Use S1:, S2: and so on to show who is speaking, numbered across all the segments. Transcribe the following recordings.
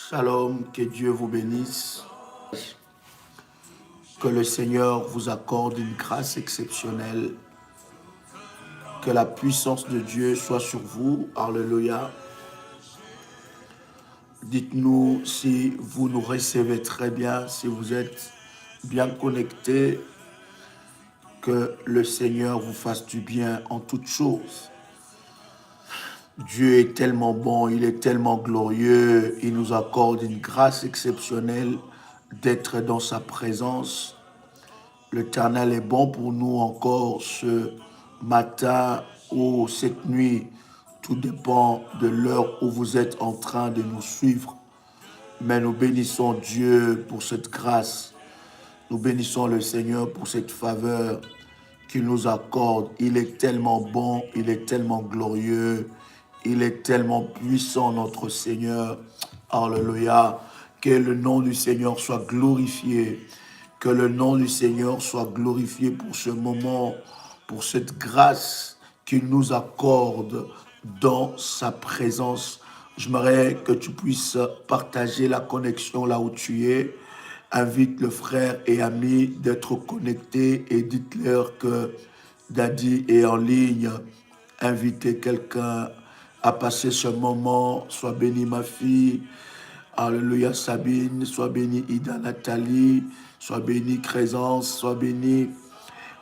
S1: Shalom, que Dieu vous bénisse, que le Seigneur vous accorde une grâce exceptionnelle, que la puissance de Dieu soit sur vous. Alléluia. Dites-nous si vous nous recevez très bien, si vous êtes bien connectés, que le Seigneur vous fasse du bien en toutes choses. Dieu est tellement bon, il est tellement glorieux, il nous accorde une grâce exceptionnelle d'être dans sa présence. L'Éternel est bon pour nous encore ce matin ou cette nuit. Tout dépend de l'heure où vous êtes en train de nous suivre. Mais nous bénissons Dieu pour cette grâce. Nous bénissons le Seigneur pour cette faveur qu'il nous accorde. Il est tellement bon, il est tellement glorieux, il est tellement puissant, notre Seigneur. Alléluia. Que le nom du Seigneur soit glorifié. Que le nom du Seigneur soit glorifié pour ce moment, pour cette grâce qu'il nous accorde dans sa présence. J'aimerais que tu puisses partager la connexion là où tu es. Invite le frère et ami d'être connectés et dites-leur que Daddy est en ligne. Invitez quelqu'un à passer ce moment. Sois bénie ma fille. Alléluia Sabine, sois bénie Ida Nathalie, sois bénie Crézence, sois bénie.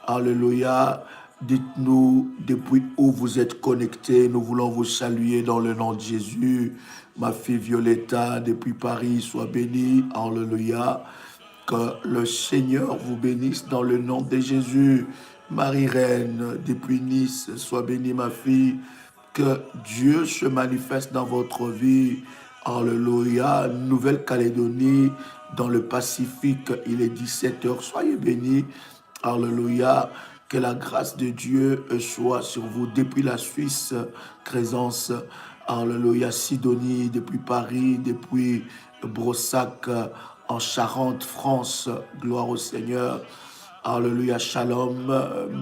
S1: Alléluia. Dites-nous depuis où vous êtes connectés. Nous voulons vous saluer dans le nom de Jésus. Ma fille Violetta, depuis Paris, sois bénie. Alléluia. Que le Seigneur vous bénisse dans le nom de Jésus. Marie-Reine, depuis Nice, sois bénie ma fille. Que Dieu se manifeste dans votre vie. Alléluia. Nouvelle-Calédonie, dans le Pacifique, il est 17 heures. Soyez bénis. Alléluia. Que la grâce de Dieu soit sur vous depuis la Suisse, Crézence. Alléluia. Sidonie, depuis Paris, depuis Brossac, en Charente, France. Gloire au Seigneur. Alléluia. Shalom.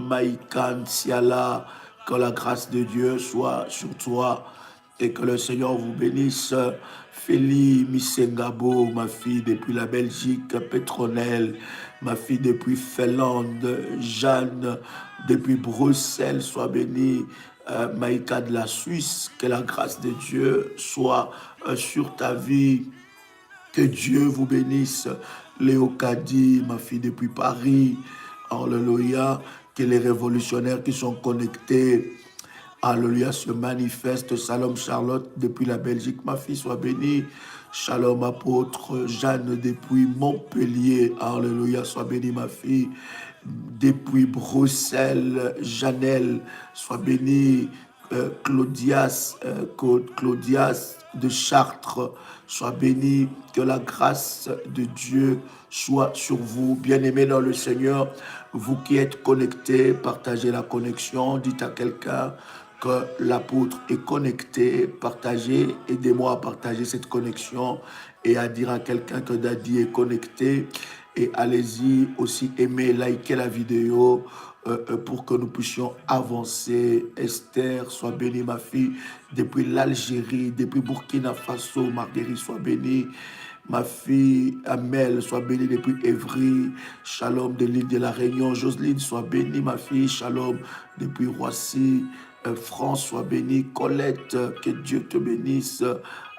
S1: Maïkan, Siala. Que la grâce de Dieu soit sur toi et que le Seigneur vous bénisse. Félie Missengabo, ma fille depuis la Belgique, Pétronelle, ma fille depuis Finlande, Jeanne depuis Bruxelles, sois bénie. Maïka de la Suisse, que la grâce de Dieu soit sur ta vie. Que Dieu vous bénisse. Léo Kadi, ma fille depuis Paris. Alléluia. Que les révolutionnaires qui sont connectés, alléluia, se manifestent. Shalom Charlotte depuis la Belgique, ma fille, soit bénie. Shalom apôtre Jeanne depuis Montpellier. Alléluia, sois bénie ma fille. Depuis Bruxelles, Janelle, sois bénie. Claudias de Chartres, sois béni, que la grâce de Dieu soit sur vous, bien-aimés dans le Seigneur. Vous qui êtes connectés, partagez la connexion, dites à quelqu'un que l'apôtre est connecté, partagez, aidez-moi à partager cette connexion et à dire à quelqu'un que Daddy est connecté. Et allez-y aussi aimer, liker la vidéo pour que nous puissions avancer. Esther, sois bénie ma fille, depuis l'Algérie, depuis Burkina Faso. Marguerite, sois bénie. Ma fille Amel, sois bénie depuis Évry. Shalom de l'île de la Réunion. Jocelyne, sois bénie ma fille. Shalom depuis Roissy. France, sois bénie. Colette, que Dieu te bénisse.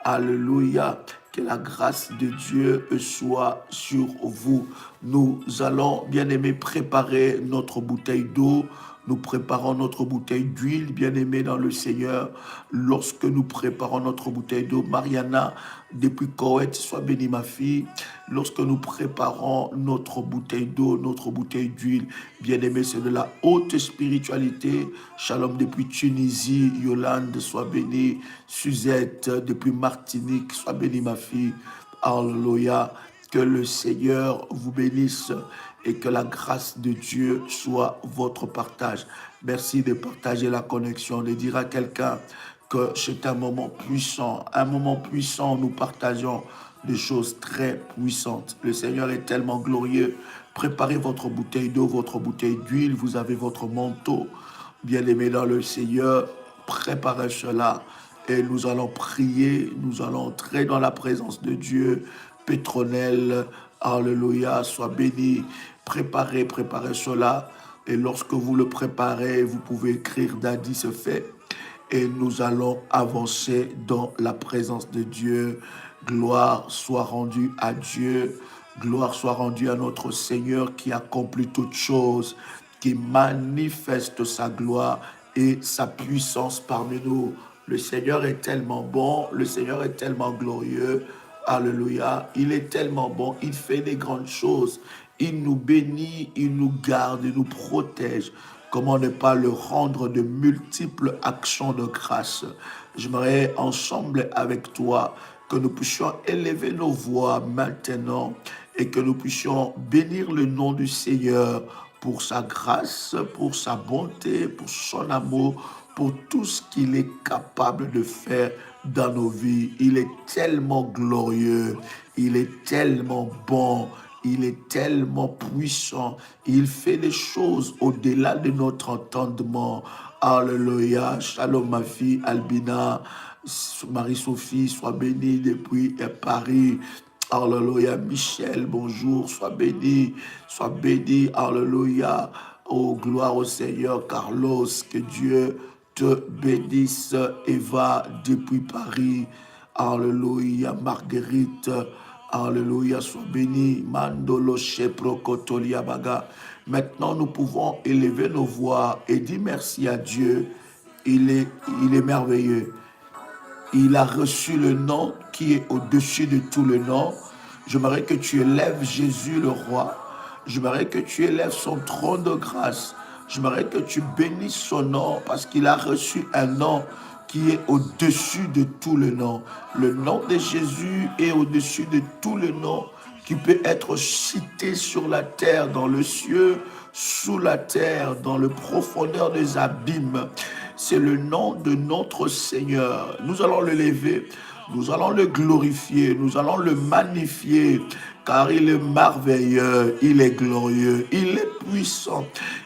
S1: Alléluia. Que la grâce de Dieu soit sur vous. Nous allons, bien-aimés, préparer notre bouteille d'eau. Nous préparons notre bouteille d'huile, bien-aimés dans le Seigneur. Lorsque nous préparons notre bouteille d'eau, Mariana, depuis Koweït, sois bénie ma fille. Lorsque nous préparons notre bouteille d'eau, notre bouteille d'huile, bien-aimés, c'est de la haute spiritualité. Shalom depuis Tunisie, Yolande, sois bénie. Suzette, depuis Martinique, sois bénie ma fille. Alléluia. Que le Seigneur vous bénisse et que la grâce de Dieu soit votre partage. Merci de partager la connexion, de dire à quelqu'un que c'est un moment puissant. Un moment puissant, nous partageons des choses très puissantes. Le Seigneur est tellement glorieux. Préparez votre bouteille d'eau, votre bouteille d'huile. Vous avez votre manteau. Bien-aimé dans le Seigneur, préparez cela et nous allons prier, nous allons entrer dans la présence de Dieu. Pétronelle, alléluia, sois béni. Préparez cela. Et lorsque vous le préparez, vous pouvez écrire Daddy se fait. Et nous allons avancer dans la présence de Dieu. Gloire soit rendue à Dieu. Gloire soit rendue à notre Seigneur qui accomplit toutes choses, qui manifeste sa gloire et sa puissance parmi nous. Le Seigneur est tellement bon, le Seigneur est tellement glorieux. Alléluia, il est tellement bon, il fait des grandes choses. Il nous bénit, il nous garde, il nous protège. Comment ne pas le rendre de multiples actions de grâce? J'aimerais ensemble avec toi que nous puissions élever nos voix maintenant et que nous puissions bénir le nom du Seigneur pour sa grâce, pour sa bonté, pour son amour, pour tout ce qu'il est capable de faire dans nos vies. Il est tellement glorieux, il est tellement bon, il est tellement puissant, il fait des choses au-delà de notre entendement. Alléluia, shalom ma fille Albina, Marie-Sophie, sois bénie depuis Paris. Alléluia, Michel, bonjour, sois béni, alléluia. Oh, gloire au Seigneur, Carlos, que Dieu te bénisse. Eva, depuis Paris, alléluia, Marguerite, alléluia, sois béni. Mandolo Shepro Kotolia Baga. Maintenant, nous pouvons élever nos voix et dire merci à Dieu. Il est merveilleux. Il a reçu le nom qui est au-dessus de tout le nom. J'aimerais que tu élèves Jésus le roi. J'aimerais que tu élèves son trône de grâce. J'aimerais que tu bénisses son nom parce qu'il a reçu un nom qui est au-dessus de tout le nom. Le nom de Jésus est au-dessus de tout le nom qui peut être cité sur la terre, dans le ciel, sous la terre, dans le profondeur des abîmes. C'est le nom de notre Seigneur. Nous allons le lever, nous allons le glorifier, nous allons le magnifier, car il est merveilleux, il est glorieux, il est puissant,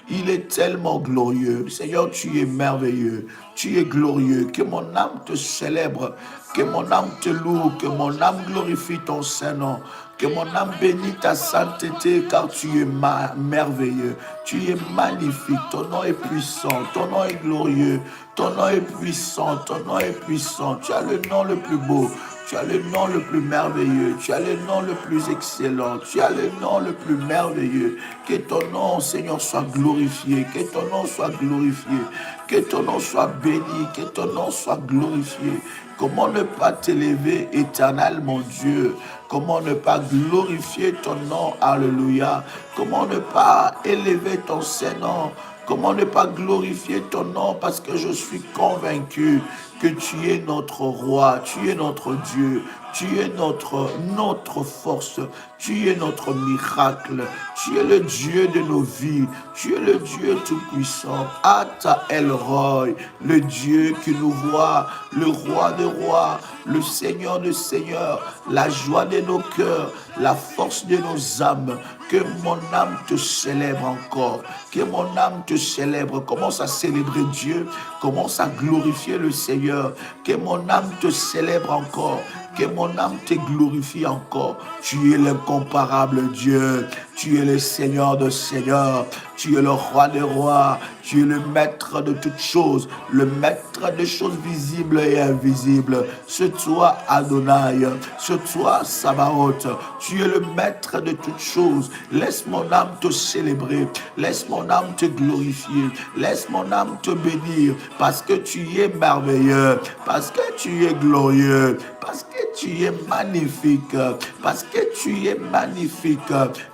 S1: il est tellement glorieux. Seigneur, tu es merveilleux, tu es glorieux. Que mon âme te célèbre, que mon âme te loue, que mon âme glorifie ton Saint-Nom. Que mon âme bénisse ta sainteté, car tu es merveilleux, tu es magnifique, ton nom est puissant, ton nom est glorieux, ton nom est puissant, ton nom est puissant. Tu as le nom le plus beau, tu as le nom le plus merveilleux, tu as le nom le plus excellent, tu as le nom le plus merveilleux. Que ton nom, Seigneur, soit glorifié, que ton nom soit glorifié, que ton nom soit béni, que ton nom soit glorifié. Comment ne pas t'élever, éternel, mon Dieu? Comment ne pas glorifier ton nom? Alléluia. Comment ne pas élever ton Saint-Nom? Comment ne pas glorifier ton nom? Parce que je suis convaincu que tu es notre roi, tu es notre Dieu, tu es notre force, tu es notre miracle, tu es le Dieu de nos vies, tu es le Dieu tout-puissant. Ata El Roi, le Dieu qui nous voit, le roi des rois, le Seigneur des seigneurs, la joie de nos cœurs, la force de nos âmes. Que mon âme te célèbre encore, que mon âme te célèbre. Commence à célébrer Dieu, commence à glorifier le Seigneur. Que mon âme te célèbre encore, que mon âme te glorifie encore. Tu es l'incomparable Dieu, tu es le Seigneur de seigneurs, tu es le roi des rois, tu es le maître de toutes choses, le maître des choses visibles et invisibles. C'est toi Adonai, c'est toi Sabaoth, tu es le maître de toutes choses. Laisse mon âme te célébrer, laisse mon âme te glorifier, laisse mon âme te bénir, parce que tu es merveilleux, parce que tu es glorieux, parce que tu es magnifique, parce que tu es magnifique.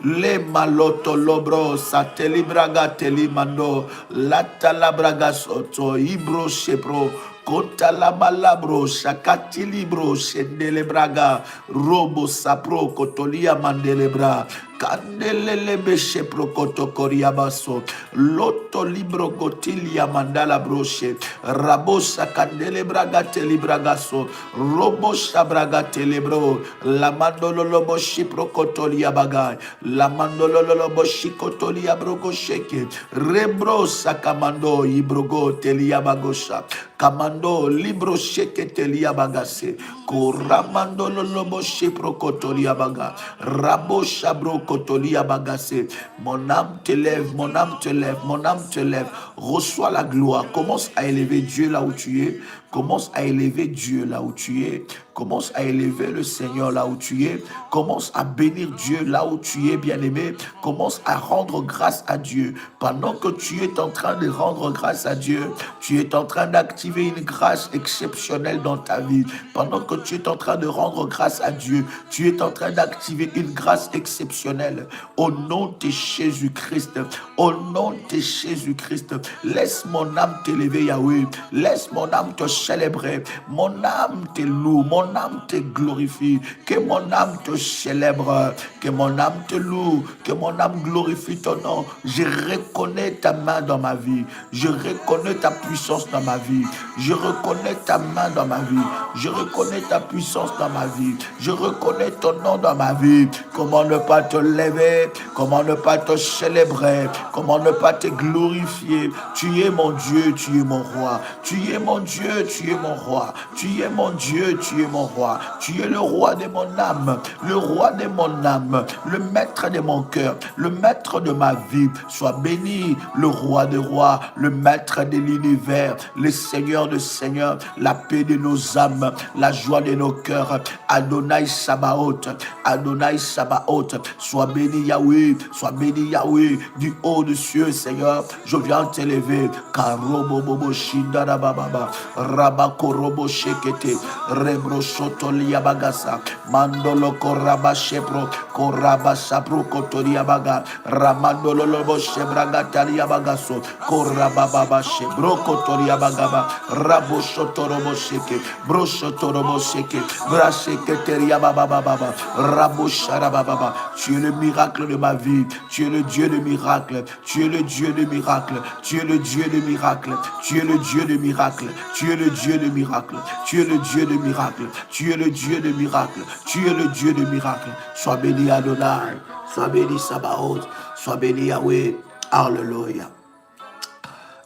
S1: Les maloto lobro sateli braga teli mando la talabraga soto ibro shepro Kota la malabro, shakati libro, shendele braga, robo sapro, kotolia mandelebra, candelele beshe prokoto koriabaso, loto libro gotilia mandala broche, rabosa candele braga telibragaso, robo shabraga telebro, la mandolo lobo shiprokotolia bagay, la mandolo lobo shikotolia brogo sheke, rebro sakamando ibrogo telia bagosha, kamando Ramando libro sheketelia bagase. Koramando lolobo sheprokotolia baga. Rabo shabro kotolia bagase. Mon âme t'élève, mon âme te lève, mon âme te lève. Reçois la gloire. Commence à élever Dieu là où tu es. Commence à élever Dieu là où tu es. Commence à élever le Seigneur là où tu es. Commence à bénir Dieu là où tu es, bien-aimé. Commence à rendre grâce à Dieu. Pendant que tu es en train de rendre grâce à Dieu, tu es en train d'activer une grâce exceptionnelle dans ta vie. Pendant que tu es en train de rendre grâce à Dieu, tu es en train d'activer une grâce exceptionnelle. Au nom de Jésus-Christ, au nom de Jésus-Christ, laisse mon âme t'élever, Yahweh. Laisse mon âme te célébrer. Mon âme te loue, mon âme te glorifie. Que mon âme te célèbre, que mon âme te loue, que mon âme glorifie ton nom. Je reconnais ta main dans ma vie. Je reconnais ta puissance dans ma vie. Je reconnais ta main dans ma vie. Je reconnais ta puissance dans ma vie. Je reconnais ton nom dans ma vie. Comment ne pas te lever? Comment ne pas te célébrer? Comment ne pas te glorifier? Tu es mon Dieu, tu es mon roi. Tu es mon Dieu, tu es mon roi. Tu es mon Dieu, tu es mon roi. Tu es le roi de mon âme, le roi de mon âme, le maître de mon cœur, le maître de ma vie. Sois béni, le roi des rois, le maître de l'univers, le Seigneur de seigneurs, la paix de nos âmes, la joie de nos cœurs. Adonai Sabaoth, Adonai Sabaoth. Sois béni Yahweh, sois béni Yahweh, du haut des cieux, Seigneur. Je viens t'élever. Karobo bobo shindara bababa, rabakorobo shekete, rebro shotolia bagasa, mandolo koraba shepro, koraba sapro kotoria baga, ramandolo lobo shebraga talia bagaso, koraba baba shebro kotoria bagaba, rabo shotorobo sheke, bro shotorobo sheke, brasheke teria baba baba, rabo sharaba baba. Tu es le miracle de ma vie, tu es le Dieu de miracles, tu es le Dieu de miracles, tu es le Dieu de miracles, tu es le Dieu de miracles, tu es le Dieu de miracles, tu es le Dieu de miracles, tu es le Dieu de miracles, tu es le Dieu de miracles. Sois béni Adonai, sois béni Sabaoth, sois béni Yahweh. Alléluia.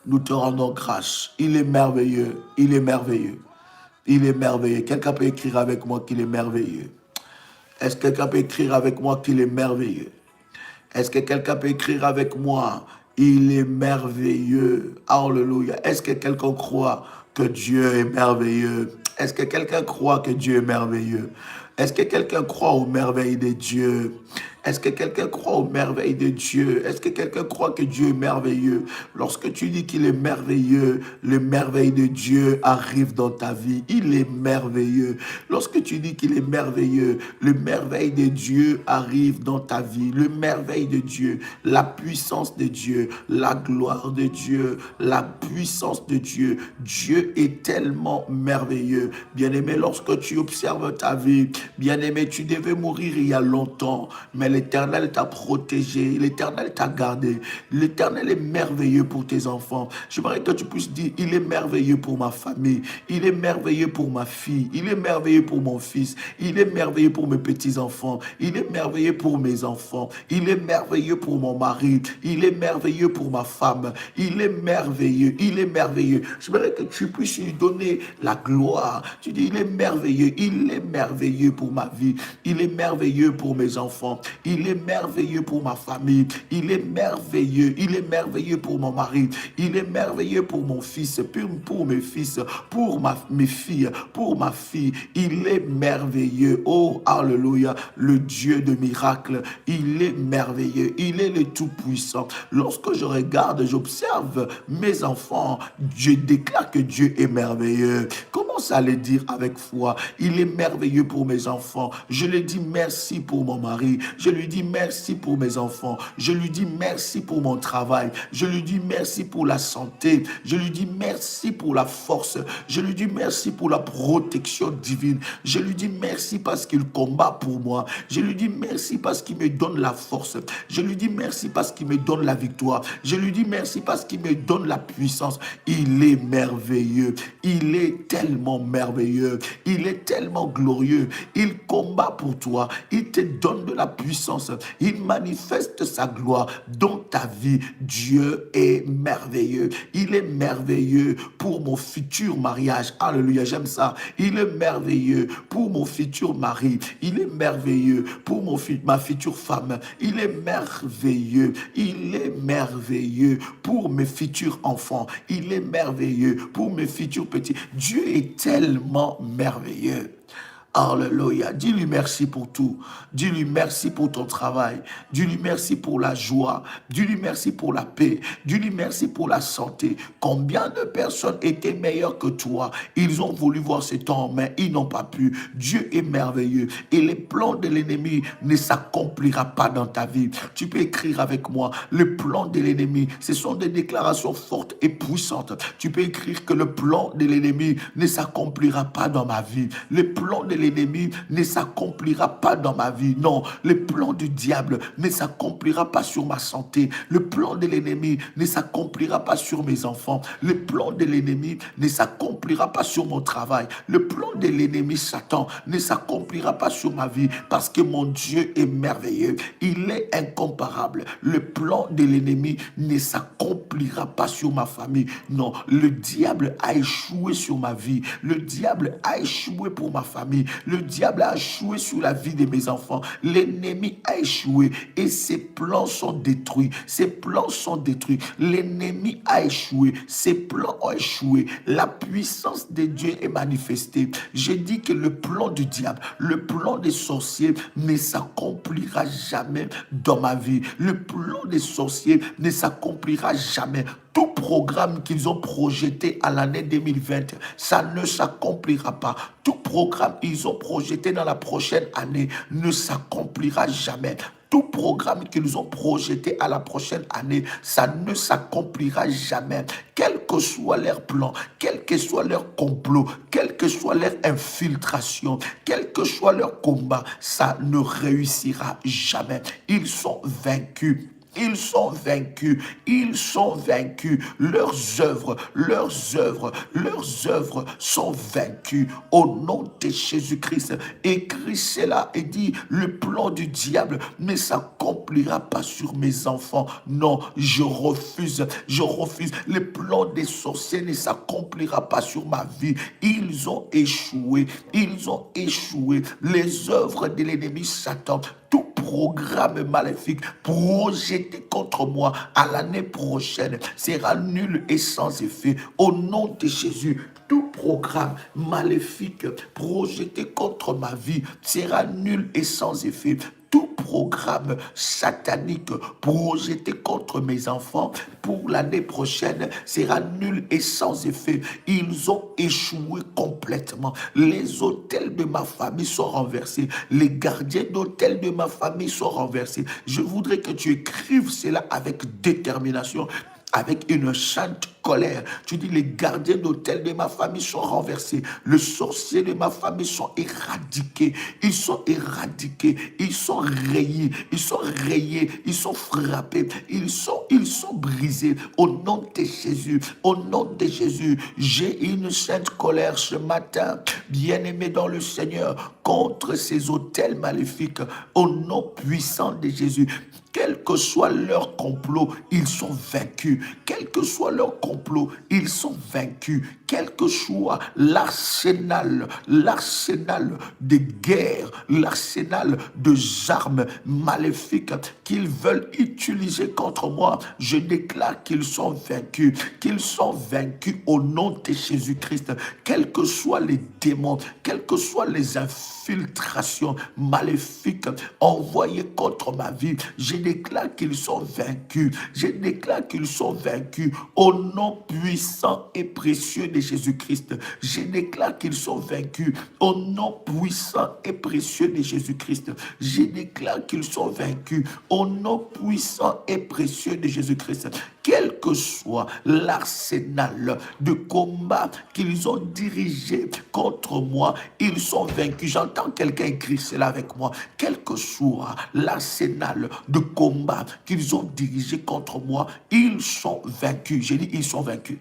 S1: Nous te rendons grâce. Il est merveilleux, il est merveilleux, il est merveilleux. Quelqu'un peut écrire avec moi qu'il est merveilleux. Est-ce que quelqu'un peut écrire avec moi qu'il est merveilleux? Est-ce que quelqu'un peut écrire avec moi? Il est merveilleux. Alléluia. Est-ce que quelqu'un croit que Dieu est merveilleux? Est-ce que quelqu'un croit que Dieu est merveilleux? Est-ce que quelqu'un croit aux merveilles de Dieu? Est-ce que quelqu'un croit aux merveilles de Dieu? Est-ce que quelqu'un croit que Dieu est merveilleux? Lorsque tu dis qu'il est merveilleux, les merveilles de Dieu arrivent dans ta vie. Il est merveilleux. Lorsque tu dis qu'il est merveilleux, les merveilles de Dieu arrivent dans ta vie. Les merveilles de Dieu, la puissance de Dieu, la gloire de Dieu, la puissance de Dieu. Dieu est tellement merveilleux. Bien-aimé, lorsque tu observes ta vie, bien-aimé, tu devais mourir il y a longtemps, mais l'Éternel t'a protégé, l'Éternel t'a gardé. L'Éternel est merveilleux pour tes enfants. J'aimerais que tu puisses dire, il est merveilleux pour ma famille, il est merveilleux pour ma fille, il est merveilleux pour mon fils, il est merveilleux pour mes petits-enfants, il est merveilleux pour mes enfants, il est merveilleux pour mon mari, il est merveilleux pour ma femme, il est merveilleux, il est merveilleux. J'aimerais que tu puisses lui donner la gloire. Tu dis, il est merveilleux pour ma vie, il est merveilleux pour mes enfants, il est merveilleux pour ma famille, il est merveilleux pour mon mari, il est merveilleux pour mon fils, pour mes fils, pour mes filles, pour ma fille, il est merveilleux. Oh, alléluia, le Dieu de miracles, il est merveilleux, il est le Tout-Puissant. Lorsque je regarde, j'observe mes enfants, je déclare que Dieu est merveilleux. Commence à le dire avec foi, il est merveilleux pour mes enfants. Je lui dis merci pour mon mari, je lui dis merci pour mes enfants, je lui dis merci pour mon travail, je lui dis merci pour la santé, je lui dis merci pour la force, je lui dis merci pour la protection divine, je lui dis merci parce qu'il combat pour moi, je lui dis merci parce qu'il me donne la force, je lui dis merci parce qu'il me donne la victoire, je lui dis merci parce qu'il me donne la puissance. Il est merveilleux, il est tellement merveilleux, il est tellement glorieux, il combat pour toi, il te donne de la puissance puissance. Il manifeste sa gloire dans ta vie. Dieu est merveilleux. Il est merveilleux pour mon futur mariage. Alléluia, j'aime ça. Il est merveilleux pour mon futur mari. Il est merveilleux pour ma future femme. Il est merveilleux. Il est merveilleux pour mes futurs enfants. Il est merveilleux pour mes futurs petits. Dieu est tellement merveilleux. Alléluia. Dis-lui merci pour tout. Dis-lui merci pour ton travail. Dis-lui merci pour la joie. Dis-lui merci pour la paix. Dis-lui merci pour la santé. Combien de personnes étaient meilleures que toi? Ils ont voulu voir ce temps, mais ils n'ont pas pu. Dieu est merveilleux. Et les plans de l'ennemi ne s'accomplira pas dans ta vie. Tu peux écrire avec moi. Le plan de l'ennemi, ce sont des déclarations fortes et puissantes. Tu peux écrire que le plan de l'ennemi ne s'accomplira pas dans ma vie. Le plan de l'ennemi ne s'accomplira pas dans ma vie. Non, le plan du diable ne s'accomplira pas sur ma santé. Le plan de l'ennemi ne s'accomplira pas sur mes enfants. Le plan de l'ennemi ne s'accomplira pas sur mon travail. Le plan de l'ennemi Satan ne s'accomplira pas sur ma vie parce que mon Dieu est merveilleux. Il est incomparable. Le plan de l'ennemi ne s'accomplira pas sur ma famille. Non, le diable a échoué sur ma vie. Le diable a échoué pour ma famille. Le diable a échoué sur la vie de mes enfants. L'ennemi a échoué et ses plans sont détruits. Ses plans sont détruits. L'ennemi a échoué. Ses plans ont échoué. La puissance de Dieu est manifestée. J'ai dit que le plan du diable, le plan des sorciers ne s'accomplira jamais dans ma vie. Le plan des sorciers ne s'accomplira jamais. Tout programme qu'ils ont projeté à l'année 2020, ça ne s'accomplira pas. Tout programme qu'ils ont projeté dans la prochaine année ne s'accomplira jamais. Tout programme qu'ils ont projeté à la prochaine année, ça ne s'accomplira jamais. Quel que soit leur plan, quel que soit leur complot, quelle que soit leur infiltration, quel que soit leur combat, ça ne réussira jamais. Ils sont vaincus. Ils sont vaincus, ils sont vaincus, leurs œuvres sont vaincues au nom de Jésus-Christ. Écris cela et dis, le plan du diable ne s'accomplira pas sur mes enfants. Non, je refuse, le plan des sorciers ne s'accomplira pas sur ma vie. Ils ont échoué, les œuvres de l'ennemi Satan. Tout programme maléfique projeté contre moi à l'année prochaine sera nul et sans effet. Au nom de Jésus, tout programme maléfique projeté contre ma vie sera nul et sans effet. Tout programme satanique projeté contre mes enfants pour l'année prochaine sera nul et sans effet. Ils ont échoué complètement. Les hôtels de ma famille sont renversés. Les gardiens d'hôtel de ma famille sont renversés. Je voudrais que tu écrives cela avec détermination, avec une sainte colère. Tu dis, les gardiens d'hôtel de ma famille sont renversés. Les sorciers de ma famille sont éradiqués. Ils sont éradiqués. Ils sont rayés. Ils sont rayés. Ils sont frappés. Ils sont brisés. Au nom de Jésus. Au nom de Jésus. J'ai une sainte colère ce matin, bien-aimé dans le Seigneur, contre ces hôtels maléfiques. Au nom puissant de Jésus. Quel que soit leur complot, ils sont vaincus. Quel que soit leur complot, ils sont vaincus. Quel que soit l'arsenal de guerre, l'arsenal de armes maléfiques qu'ils veulent utiliser contre moi, je déclare qu'ils sont vaincus. Qu'ils sont vaincus au nom de Jésus-Christ. Quels que soient les démons, quelles que soient les infiltrations maléfiques envoyées contre ma vie, je déclare qu'ils sont vaincus. Je déclare qu'ils sont vaincus au nom puissant et précieux de Jésus-Christ. Je déclare qu'ils sont vaincus au nom puissant et précieux de Jésus-Christ. Je déclare qu'ils sont vaincus au nom puissant et précieux de Jésus-Christ. Quel que soit l'arsenal de combat qu'ils ont dirigé contre moi, ils sont vaincus. J'entends quelqu'un écrire cela avec moi. Quel que soit l'arsenal de combat qu'ils ont dirigé contre moi, ils sont vaincus. J'ai dit, ils sont vaincus.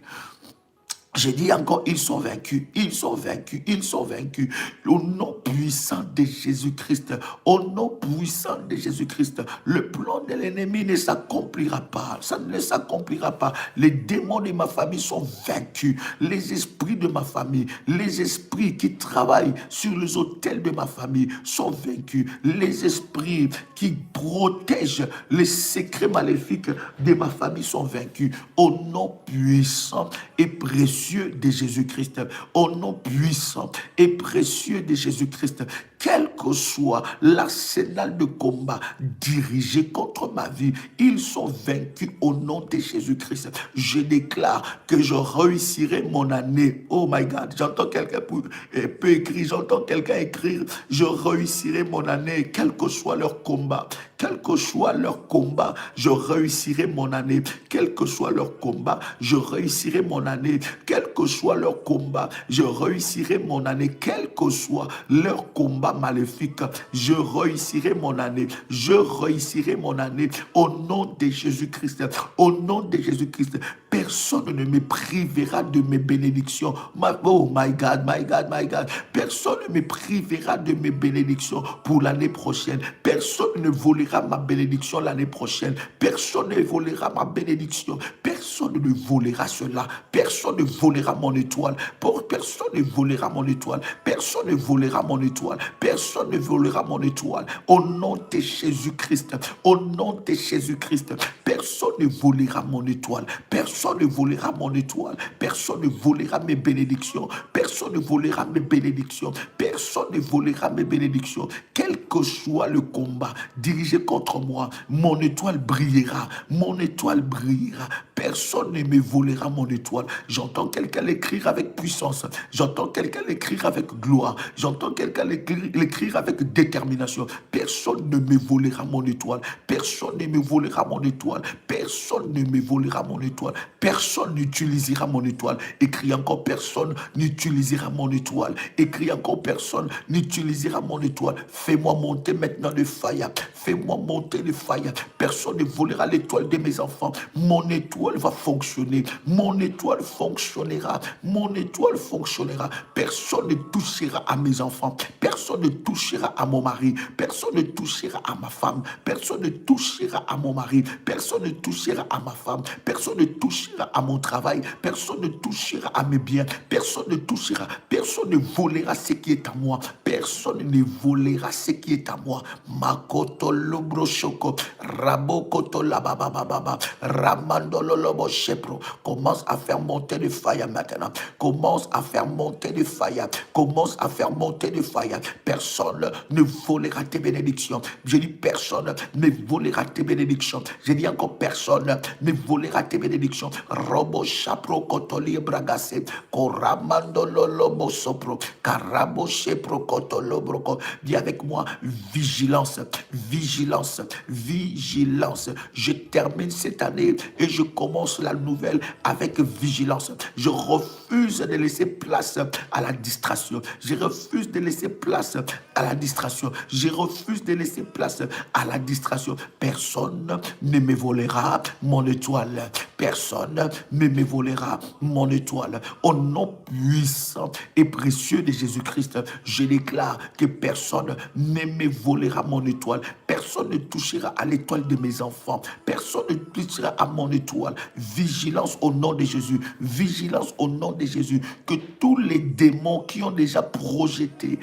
S1: J'ai dit encore, ils sont vaincus, ils sont vaincus, ils sont vaincus. Au nom puissant de Jésus-Christ, au nom puissant de Jésus-Christ, le plan de l'ennemi ne s'accomplira pas. Ça ne s'accomplira pas. Les démons de ma famille sont vaincus. Les esprits de ma famille, les esprits qui travaillent sur les autels de ma famille sont vaincus. Les esprits qui protègent les secrets maléfiques de ma famille sont vaincus. Au nom puissant et précieux de Jésus-Christ, au nom puissant et précieux de Jésus-Christ, quel que soit l'arsenal de combat dirigé contre ma vie, ils sont vaincus au nom de Jésus-Christ. Je déclare que je réussirai mon année. Oh my God, j'entends quelqu'un peut écrire, j'entends quelqu'un écrire, je réussirai mon année, quel que soit leur combat. Quel que soit leur combat, je réussirai mon année. Quel que soit leur combat, je réussirai mon année. Quel que soit leur combat, je réussirai mon année. Quel que soit leur combat maléfique, je réussirai mon année. Je réussirai mon année au nom de Jésus-Christ. Au nom de Jésus-Christ, personne ne me privera de mes bénédictions. Oh my God, my God, my God. Personne ne me privera de mes bénédictions pour l'année prochaine. Personne ne volera ma bénédiction l'année prochaine. Personne ne volera ma bénédiction. Personne ne volera cela. Personne ne volera mon étoile. Personne ne volera mon étoile. Personne ne volera mon étoile. Personne ne volera mon étoile. Au nom de Jésus-Christ. Au nom de Jésus-Christ. Personne ne volera mon étoile. Personne ne volera mon étoile. Personne ne volera mes bénédictions. Personne ne volera mes bénédictions. Personne ne volera mes bénédictions. Quel que soit le combat dirigé contre moi, mon étoile brillera. Mon étoile brillera. Personne ne me volera mon étoile. J'entends quelqu'un l'écrire avec puissance. J'entends quelqu'un l'écrire avec gloire. J'entends quelqu'un l'écrire avec détermination. Personne ne me volera mon étoile. Personne ne me volera mon étoile. Personne ne me volera mon étoile. Personne n'utilisera mon étoile. Écris encore, personne n'utilisera mon étoile. Écris encore, personne n'utilisera mon étoile. Fais-moi monter maintenant de faille. Fais-moi monter de faille. Personne ne volera l'étoile de mes enfants. Mon étoile va fonctionner. Mon étoile fonctionnera. Mon étoile fonctionnera. Personne ne touchera à mes enfants. Personne ne touchera à mon mari. Personne ne touchera à ma femme. Personne ne touchera à mon mari. Personne ne touchera à ma femme. Personne ne touchera à mon travail. Personne ne touchera à mes biens. Personne ne touchera. Personne ne volera ce qui est à moi. Personne ne volera ce qui est à moi. Makoto lobro shoko. Rabokoto labababa. Ramandolo lobo shepro. Commence à faire monter de faille maintenant. Commence à faire monter de faille. Commence à faire monter de faille. Personne ne volera tes bénédictions. Je dis personne ne volera tes bénédictions. Je dis encore personne ne volera tes bénédictions. Robo chapro kotoli bragase. Koramandolo lobo sopro. Karabo shepro kotolo broko. Dis avec moi vigilance, vigilance, vigilance. Je termine cette année et je commence la nouvelle avec vigilance. Je refuse de laisser place à la distraction. Je refuse de laisser place à la distraction. Je refuse de laisser place à la distraction. Personne ne me volera mon étoile. Personne ne me volera mon étoile. Au nom puissant et précieux de Jésus-Christ, je déclare que personne ne me volera mon étoile. Personne ne touchera à l'étoile de mes enfants. Personne ne touchera à mon étoile. Vigilance au nom de Jésus. Vigilance au nom de Jésus. Que tous les démons qui ont déjà projeté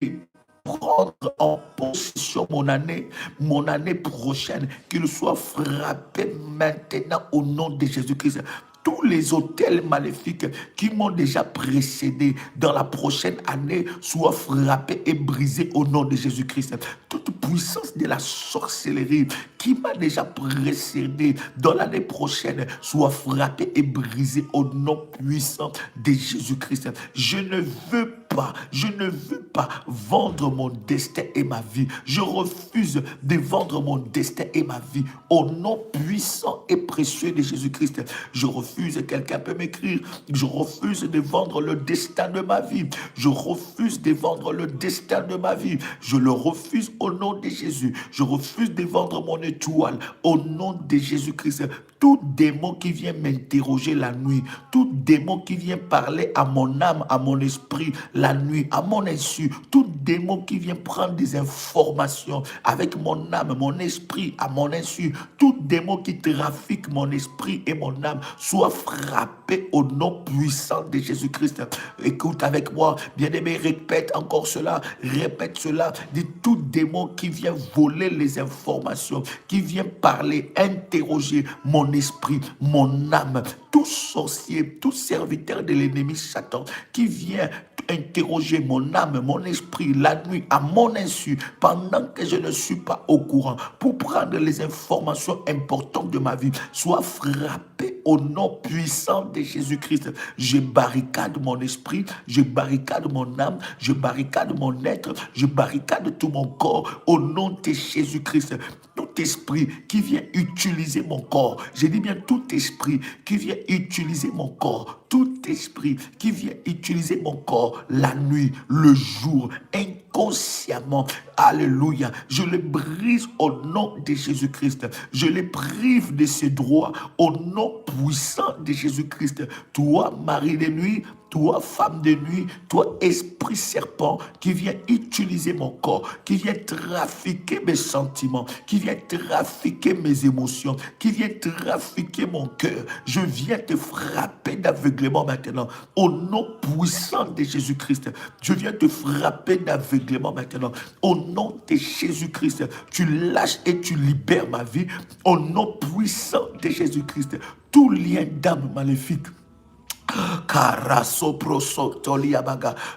S1: des prendre en possession mon année prochaine, qu'il soit frappé maintenant au nom de Jésus-Christ. Tous les hôtels maléfiques qui m'ont déjà précédé dans la prochaine année soient frappés et brisés au nom de Jésus-Christ. Toute puissance de la sorcellerie qui m'a déjà précédé dans l'année prochaine soit frappée et brisée au nom puissant de Jésus-Christ. Je ne veux pas, je ne veux pas vendre mon destin et ma vie. Je refuse de vendre mon destin et ma vie au nom puissant et précieux de Jésus-Christ. Je refuse, quelqu'un peut m'écrire, je refuse de vendre le destin de ma vie. Je refuse de vendre le destin de ma vie. Je le refuse au nom de Jésus. Je refuse de vendre mon étoile au nom de Jésus-Christ. Tout démon qui vient m'interroger la nuit, tout démon qui vient parler à mon âme, à mon esprit la nuit, à mon insu, tout démon qui vient prendre des informations avec mon âme, mon esprit, à mon insu, tout démon qui trafique mon esprit et mon âme, soit frappé au nom puissant de Jésus-Christ. Écoute avec moi, bien-aimé, répète encore cela, répète cela. Dis tout démon qui vient voler les informations, qui vient parler, interroger mon esprit, mon âme, tout sorcier, tout serviteur de l'ennemi Satan, qui vient interroger mon âme, mon esprit, la nuit, à mon insu, pendant que je ne suis pas au courant, pour prendre les informations importantes de ma vie, soit frappé au nom puissant de Jésus-Christ. Je barricade mon esprit, je barricade mon âme, je barricade mon être, je barricade tout mon corps au nom de Jésus-Christ. Tout esprit qui vient utiliser mon corps, je dis bien tout esprit qui vient utiliser mon corps, tout esprit qui vient utiliser mon corps la nuit, le jour, inconsciemment, alléluia, je le brise au nom de Jésus-Christ, je les prive de ses droits au nom puissant de Jésus-Christ. Toi, mari de nuit, toi, femme de nuit, toi, esprit serpent, qui vient utiliser mon corps, qui vient trafiquer mes sentiments, qui vient trafiquer mes émotions, qui vient trafiquer mon cœur, je viens te frapper d'aveuglement maintenant, au nom puissant de Jésus-Christ. Je viens te frapper d'aveuglement maintenant, au nom de Jésus-Christ. Tu lâches et tu libères ma vie, au nom puissant de Jésus-Christ. Tout lien d'âme maléfique,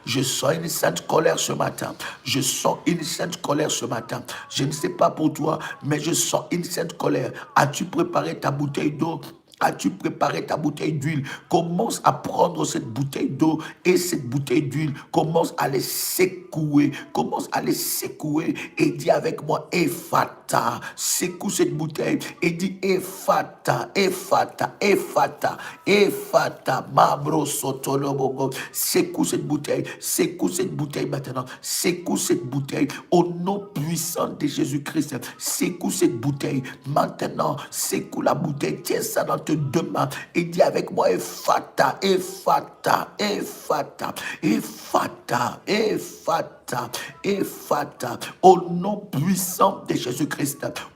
S1: je sens une sainte colère ce matin. Je sens une sainte colère ce matin. Je ne sais pas pour toi, mais je sens une sainte colère. As-tu préparé ta bouteille d'eau? As-tu préparé ta bouteille d'huile? Commence à prendre cette bouteille d'eau et cette bouteille d'huile. Commence à les secouer. Commence à les secouer et dis avec moi, Ephata. Secoue cette bouteille et dis Ephata, Ephata, Ephata, Ephata, Mabro Sotolobogo. Secoue cette bouteille maintenant. Secoue cette bouteille au nom puissant de Jésus-Christ. Secoue cette bouteille maintenant. Secoue la bouteille. Tiens ça dans tes deux mains et dis avec moi Ephata, Ephata, Ephata, Ephata, Ephata, Ephata, au nom puissant de Jésus-Christ.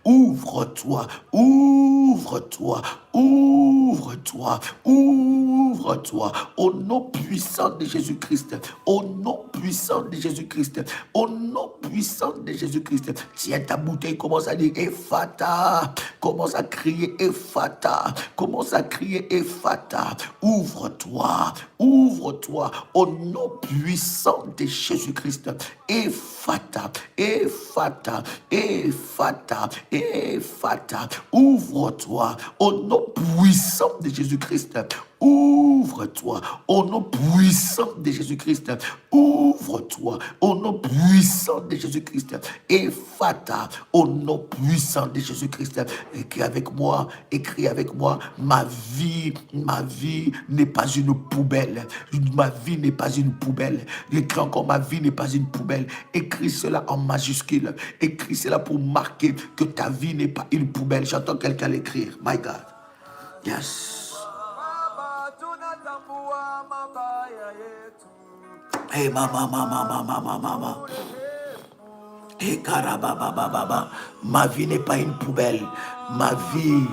S1: Ouvre-toi, ouvre-toi, ouvre-toi, ouvre-toi, au nom puissant de Jésus-Christ, au nom puissant de Jésus-Christ, au nom puissant de Jésus-Christ. Tiens ta bouteille, commence à dire Ephata, commence à crier Ephata, commence à crier Ephata, ouvre-toi, ouvre-toi, au nom puissant de Jésus-Christ. Ephata, Ephata, Ephata, Ephata, ouvre-toi, au nom puissant de Jésus-Christ. Ouvre-toi au nom puissant de Jésus-Christ. Ouvre-toi au nom puissant de Jésus-Christ. Ephata au nom puissant de Jésus-Christ. Écris avec moi, ma vie n'est pas une poubelle. Ma vie n'est pas une poubelle. Écris encore, ma vie n'est pas une poubelle. Écris cela en majuscule. Écris cela pour marquer que ta vie n'est pas une poubelle. J'entends quelqu'un l'écrire. My God. Yes. Hey, mama. Hey, karababababa. Ma vie n'est pas une poubelle. Ma vie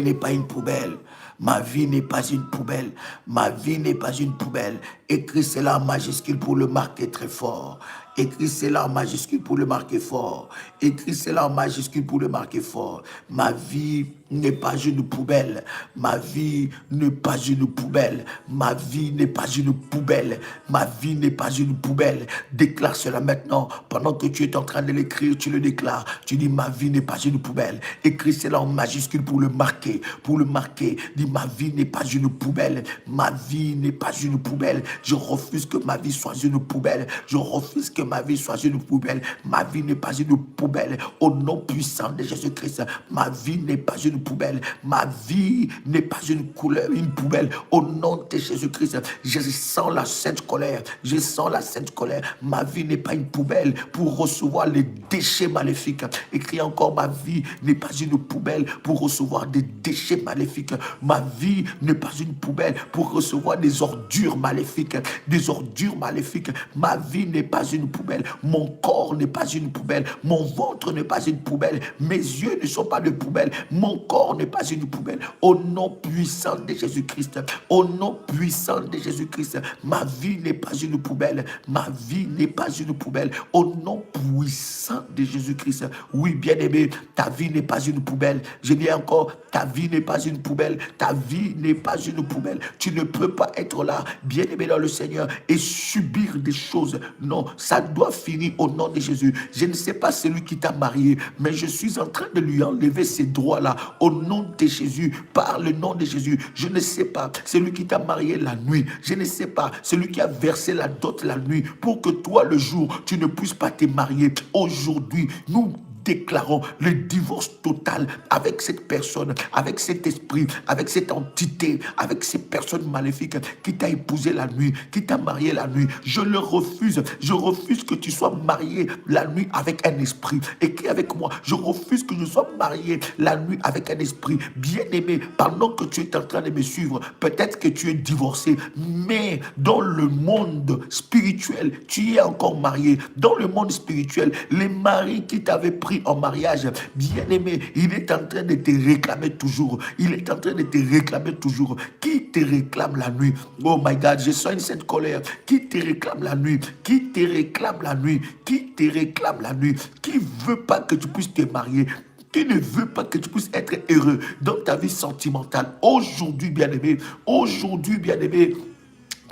S1: n'est pas une poubelle. Ma vie n'est pas une poubelle. Ma vie n'est pas une poubelle. Écris cela en majuscule pour le marquer très fort. Écris cela en majuscule pour le marquer fort. Écris cela en majuscule pour le marquer fort. Ma vie n'est pas une poubelle. Ma vie n'est pas une poubelle. Ma vie n'est pas une poubelle. Ma vie n'est pas une poubelle. Déclare cela maintenant. Pendant que tu es en train de l'écrire, tu le déclares. Tu dis ma vie n'est pas une poubelle. Écris cela en majuscule pour le marquer. Pour le marquer. Dis ma vie n'est pas une poubelle. Ma vie n'est pas une poubelle. Je refuse que ma vie soit une poubelle. Je refuse que ma vie soit une poubelle. Ma vie n'est pas une poubelle. Au nom puissant de Jésus-Christ, ma vie n'est pas une poubelle. Ma vie n'est pas une poubelle. Au nom de Jésus-Christ, je sens la sainte colère. Je sens la sainte colère. Ma vie n'est pas une poubelle pour recevoir les déchets maléfiques. Écris encore, ma vie n'est pas une poubelle pour recevoir des déchets maléfiques. Ma vie n'est pas une poubelle pour recevoir des ordures maléfiques. Des ordures maléfiques. Ma vie n'est pas une poubelle. Mon corps n'est pas une poubelle. Mon ventre n'est pas une poubelle. Mes yeux ne sont pas de poubelle. Mon corps n'est pas une poubelle. Au nom puissant de Jésus-Christ. Au nom puissant de Jésus-Christ. Ma vie n'est pas une poubelle. Ma vie n'est pas une poubelle. Au nom puissant de Jésus-Christ. Oui, bien-aimé, ta vie n'est pas une poubelle. Je dis encore, ta vie n'est pas une poubelle. Ta vie n'est pas une poubelle. Tu ne peux pas être là, bien-aimé dans le Seigneur, et subir des choses. Non, ça doit finir au nom de Jésus. Je ne sais pas celui qui t'a marié, mais je suis en train de lui enlever ces droits-là au nom de Jésus, par le nom de Jésus. Je ne sais pas celui qui t'a marié la nuit. Je ne sais pas celui qui a versé la dot la nuit pour que toi, le jour, tu ne puisses pas te marier. Aujourd'hui, nous déclarons le divorce total avec cette personne, avec cet esprit, avec cette entité, avec ces personnes maléfiques qui t'a épousé la nuit, qui t'a marié la nuit. Je le refuse. Je refuse que tu sois marié la nuit avec un esprit. Écris avec moi. Je refuse que je sois marié la nuit avec un esprit. Bien-aimé, pendant que tu es en train de me suivre, peut-être que tu es divorcé, mais dans le monde spirituel, tu es encore marié. Dans le monde spirituel, les maris qui t'avaient pris en mariage, bien-aimé, il est en train de te réclamer toujours. Il est en train de te réclamer toujours. Qui te réclame la nuit? Oh my God, je sens une sainte colère. Qui te réclame la nuit? Qui te réclame la nuit? Qui te réclame la nuit? Qui veut pas que tu puisses te marier? Qui ne veut pas que tu puisses être heureux dans ta vie sentimentale? Aujourd'hui, bien-aimé,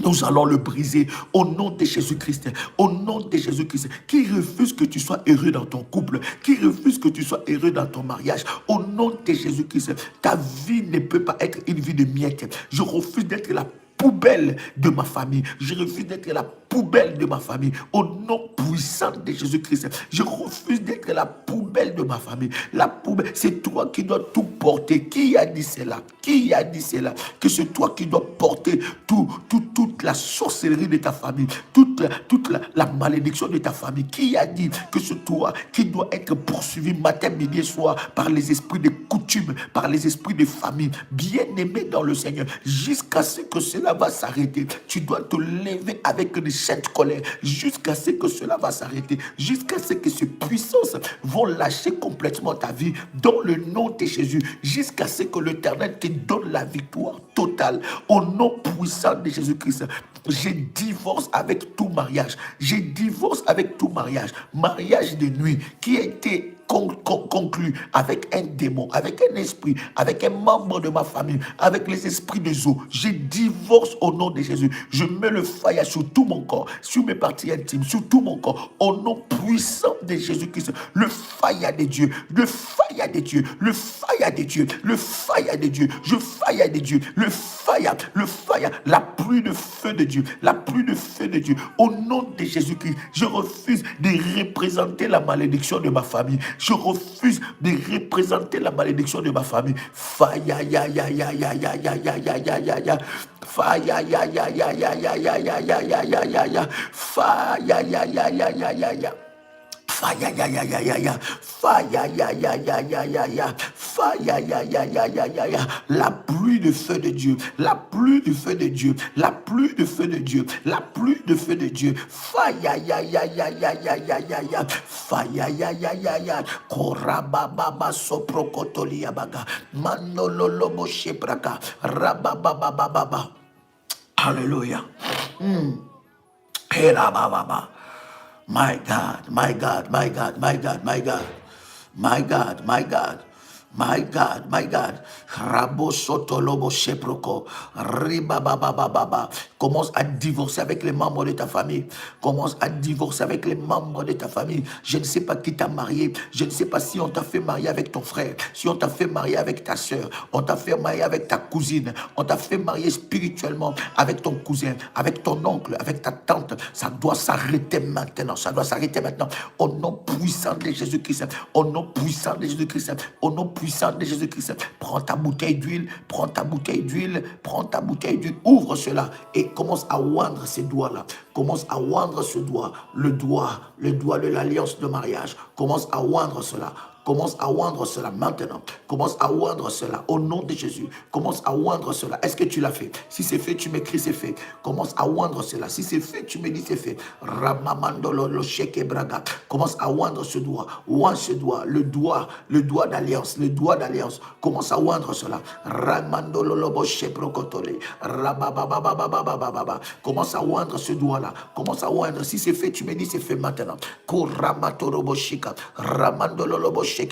S1: nous allons le briser au nom de Jésus-Christ. Au nom de Jésus-Christ. Qui refuse que tu sois heureux dans ton couple. Qui refuse que tu sois heureux dans ton mariage. Au nom de Jésus-Christ. Ta vie ne peut pas être une vie de miettes. Je refuse d'être la poubelle de ma famille. Je refuse d'être la poubelle de ma famille. Au nom puissant de Jésus-Christ. Je refuse d'être la poubelle de ma famille. La poubelle, c'est toi qui dois tout porter. Qui a dit cela? Qui a dit cela? Que c'est toi qui dois porter toute la sorcellerie de ta famille, toute la malédiction de ta famille. Qui a dit que c'est toi qui dois être poursuivi matin, midi et soir par les esprits de coutume, par les esprits de famille, bien-aimés dans le Seigneur, jusqu'à ce que cela va s'arrêter. Tu dois te lever avec une sainte colère, jusqu'à ce que cela va s'arrêter, jusqu'à ce que ces puissances vont lâcher complètement ta vie dans le nom de Jésus, jusqu'à ce que l'Éternel te donne la victoire totale au nom puissant de Jésus-Christ. Je divorce avec tout mariage. Je divorce avec tout mariage. Mariage de nuit qui a été conclu avec un démon, avec un esprit, avec un membre de ma famille, avec les esprits des eaux. Je divorce au nom de Jésus. Je mets le feu sur tout mon corps, sur mes parties intimes, sur tout mon corps, au nom puissant de Jésus-Christ. Le feu de Dieu, le feu de Dieu, le feu de Dieu, le feu de Dieu, je feu de Dieu, le feu, la pluie de feu de Dieu, la pluie de feu de Dieu, au nom de Jésus-Christ. Je refuse de représenter la malédiction de ma famille. Je refuse de représenter la malédiction de ma famille. Faya ya ya ya ya ya ya ya ya ya ya ya. Faya ya ya ya ya ya ya ya ya ya ya ya ya. Faya ya ya ya ya ya ya. Faya ya ya ya ya ya, faya ya ya ya ya ya ya, faya ya ya ya ya ya ya. La pluie de feu de Dieu, la pluie de feu de Dieu, la pluie de feu de Dieu, la pluie de feu de Dieu. Faya ya ya ya ya ya ya ya ya, faya ya ya ya ya. Koraba baba soprokotolia baga, manololo boshe braka, rababa baba baba. Alléluia. Hera baba baba. My God, my God, my God, my God, my God. My God, my God. My God, my God. Rabo soto lobo sheproko. Riba baba baba baba. Commence à divorcer avec les membres de ta famille. Commence à divorcer avec les membres de ta famille. Je ne sais pas qui t'a marié. Je ne sais pas si on t'a fait marier avec ton frère. Si on t'a fait marier avec ta soeur. On t'a fait marier avec ta cousine. On t'a fait marier spirituellement avec ton cousin, avec ton oncle, avec ta tante. Ça doit s'arrêter maintenant. Ça doit s'arrêter maintenant. Au nom puissant de Jésus-Christ. Au nom puissant de Jésus-Christ. Au nom puissant de Jésus-Christ. Prends ta bouteille d'huile. Prends ta bouteille d'huile. Prends ta bouteille d'huile. Ouvre cela et commence à oindre ces doigts-là. Commence à oindre ce doigt. Le doigt de l'alliance de mariage. Commence à oindre cela. Commence à oindre cela maintenant. Commence à oindre cela au nom de Jésus. Commence à oindre cela. Est-ce que tu l'as fait? Si c'est fait, tu m'écris c'est fait. Commence à oindre cela. Si c'est fait, tu me dis c'est fait. Ramamandolo lo sheke braga. Commence à oindre ce doigt. Oindre ce doigt. Le doigt d'alliance. Le doigt d'alliance. Commence à oindre cela. Ramandolo lo boshe prokotole. Rababababababababa. Commence à oindre ce doigt-là. Commence à oindre. Si c'est fait, tu me dis c'est fait maintenant. Koramatoro boshika. Ramandolo lo boshe. Si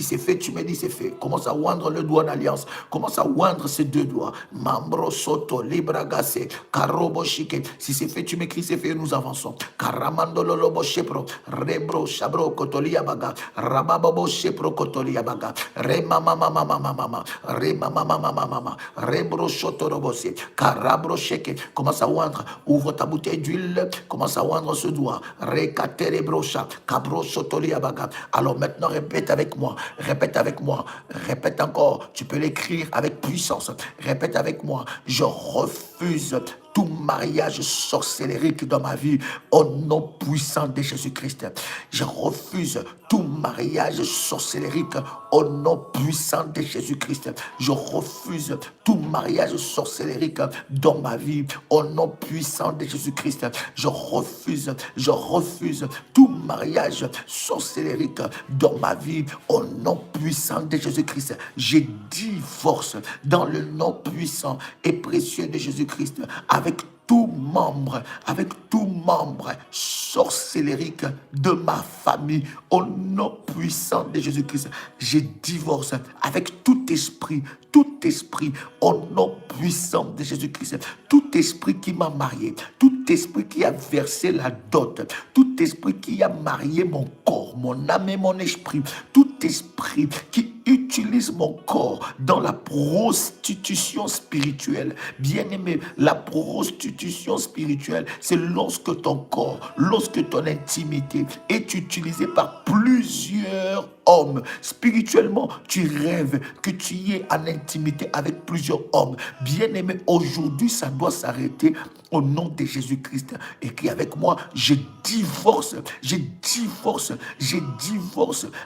S1: c'est fait, tu me dis c'est fait. Commence à oindre le doigt d'alliance. Commence à oindre ces deux doigts. Mambro soto, libragase, karobo shike. Si c'est fait, tu m'écris c'est fait, nous avançons. Karamandolo lobo shepro, rebro shabro kotolia baga, rababo shepro kotolia baga, re mama mama mama mama, re mama mama mama, rebro shoto robose, karabro sheke. Commence à oindre. Ouvre ta bouteille d'huile. Commence à oindre ce doigt. Rekatere alors maintenant, répète avec moi. Répète avec moi. Répète encore. Tu peux l'écrire avec puissance. Répète avec moi. Je refuse tout mariage sorcellérique dans ma vie au nom puissant de Jésus-Christ. Je refuse tout mariage sorcellérique au nom puissant de Jésus-Christ. Je refuse tout mariage sorcellérique dans ma vie au nom puissant de Jésus-Christ. Je refuse tout mariage sorcellérique dans ma vie au nom puissant de Jésus-Christ. Je divorce dans le nom puissant et précieux de Jésus-Christ avec tout membre sorcellérique de ma famille, au nom puissant de Jésus-Christ. Je divorce avec tout esprit, au nom puissant de Jésus-Christ. Tout esprit qui m'a marié, tout esprit qui a versé la dot, tout esprit qui a marié mon corps, mon âme et mon esprit, tout esprit qui utilise mon corps dans la prostitution spirituelle. Bien-aimé, la prostitution spirituelle, c'est lorsque ton corps, lorsque ton intimité est utilisée par plusieurs hommes. Spirituellement, tu rêves que tu y es en intimité avec plusieurs hommes. Bien-aimé, aujourd'hui, ça doit s'arrêter au nom de Jésus-Christ. Et qui avec moi, je divorce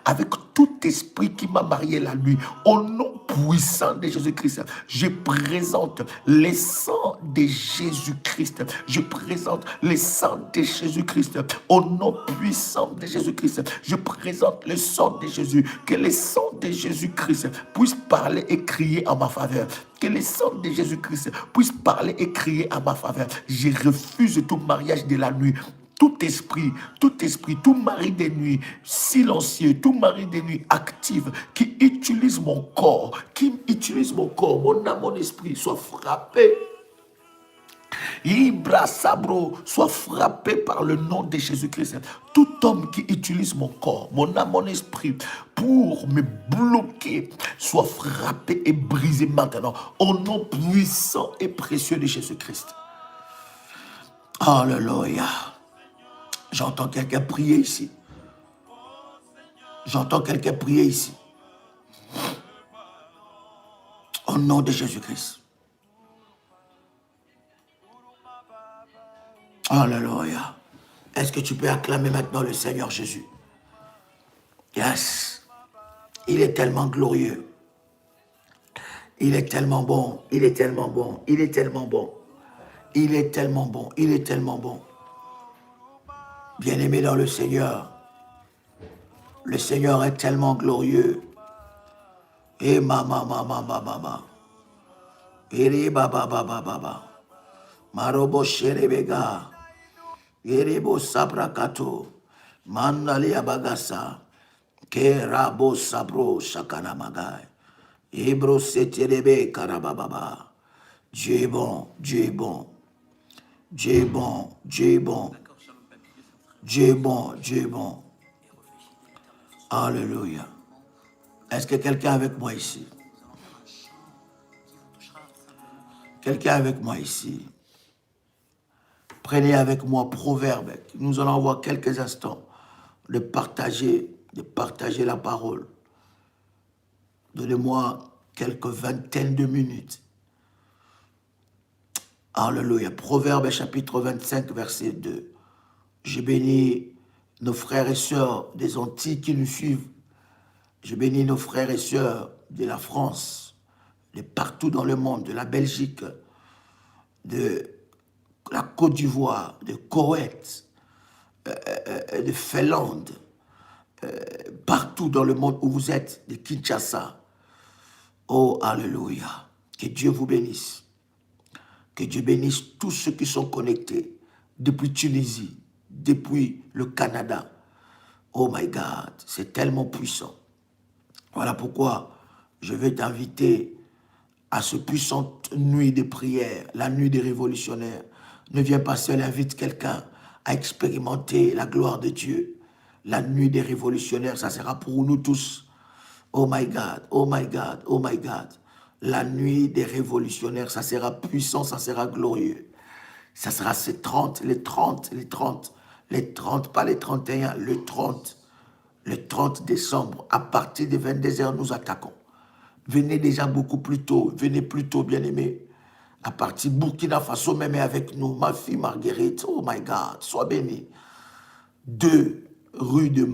S1: avec tout esprit qui m'a marié la nuit. Au nom puissant de Jésus-Christ, je présente les sangs de Jésus-Christ. Je présente les sangs de Jésus-Christ. Au nom puissant de Jésus-Christ, je présente le sang de Jésus. Que les sangs de Jésus-Christ puissent parler et crier en ma faveur. Que les sangs de Jésus-Christ puissent parler et crier à ma faveur. Je refuse tout mariage de la nuit. Tout esprit, tout mari de nuit silencieux, tout mari de nuit actif qui utilise mon corps, mon âme, mon esprit, soit frappé. Libra Sabro, soit frappé par le nom de Jésus-Christ. Tout homme qui utilise mon corps, mon âme, mon esprit pour me bloquer, soit frappé et brisé maintenant au nom puissant et précieux de Jésus-Christ. Alléluia. J'entends quelqu'un prier ici. J'entends quelqu'un prier ici. Au nom de Jésus-Christ. Alléluia. Est-ce que tu peux acclamer maintenant le Seigneur Jésus? Yes. Il est tellement glorieux. Il est tellement bon. Il est tellement bon. Il est tellement bon. Il est tellement bon. Il est tellement bon. Bien-aimé dans le Seigneur est tellement glorieux. Et mama. Et baba. Marobo sherebega. Yerebo sabrakato. Mandali abagasa. Kerabo sabro shakanamagai. Hebro seterebe karabababa. Dieu est bon, Dieu est bon. Dieu est bon, Dieu est bon. Dieu est bon, Dieu est bon. Alléluia. Est-ce que quelqu'un est avec moi ici? Quelqu'un est avec moi ici? Prenez avec moi Proverbe. Nous allons avoir quelques instants de partager la parole. Donnez-moi quelques vingtaines de minutes. Alléluia. Proverbe chapitre 25, verset 2. Je bénis nos frères et sœurs des Antilles qui nous suivent. Je bénis nos frères et sœurs de la France, de partout dans le monde, de la Belgique, de la Côte d'Ivoire, de Koweït, de Finlande, partout dans le monde où vous êtes, de Kinshasa. Oh, alléluia. Que Dieu vous bénisse. Que Dieu bénisse tous ceux qui sont connectés depuis Tunisie, depuis le Canada. Oh my God, c'est tellement puissant. Voilà pourquoi je vais t'inviter à ce puissante nuit de prière, la nuit des révolutionnaires. Ne viens pas seul, invite quelqu'un à expérimenter la gloire de Dieu. La nuit des révolutionnaires, ça sera pour nous tous. Oh my God, oh my God, oh my God. La nuit des révolutionnaires, ça sera puissant, ça sera glorieux. Ça sera ces 30, les 30, pas les 31, le 30 décembre, à partir de 22h, nous attaquons. Venez déjà beaucoup plus tôt, venez plus tôt, bien-aimés. À partir de Burkina Faso, même avec nous, ma fille Marguerite, oh my God, sois bénie. 2 rue de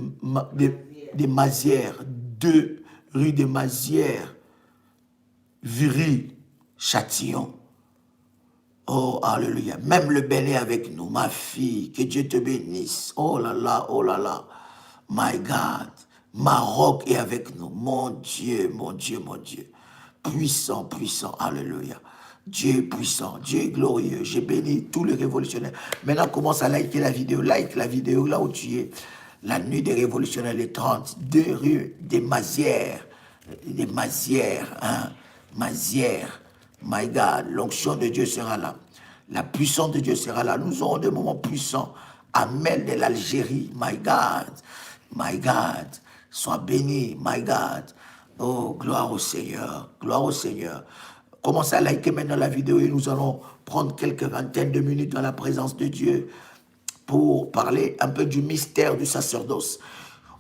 S1: Mazières, 2 rue de Mazières, Viry, Châtillon. Oh, alléluia. Même le Bénin avec nous, ma fille, que Dieu te bénisse. Oh là là, oh là là. My God. Maroc est avec nous. Mon Dieu, mon Dieu, mon Dieu. Puissant, puissant, alléluia. Dieu est puissant, Dieu est glorieux. J'ai béni tous les révolutionnaires. Maintenant, commence à liker la vidéo. Like la vidéo là où tu es. La nuit des révolutionnaires, les 32 rues des Mazières. Des Mazières, hein. Mazières. My God, l'onction de Dieu sera là. La puissance de Dieu sera là. Nous aurons des moments puissants. Amel de l'Algérie. My God. My God. Sois béni. My God. Oh, gloire au Seigneur. Gloire au Seigneur. Commencez à liker maintenant la vidéo et nous allons prendre quelques vingtaines de minutes dans la présence de Dieu pour parler un peu du mystère du sacerdoce.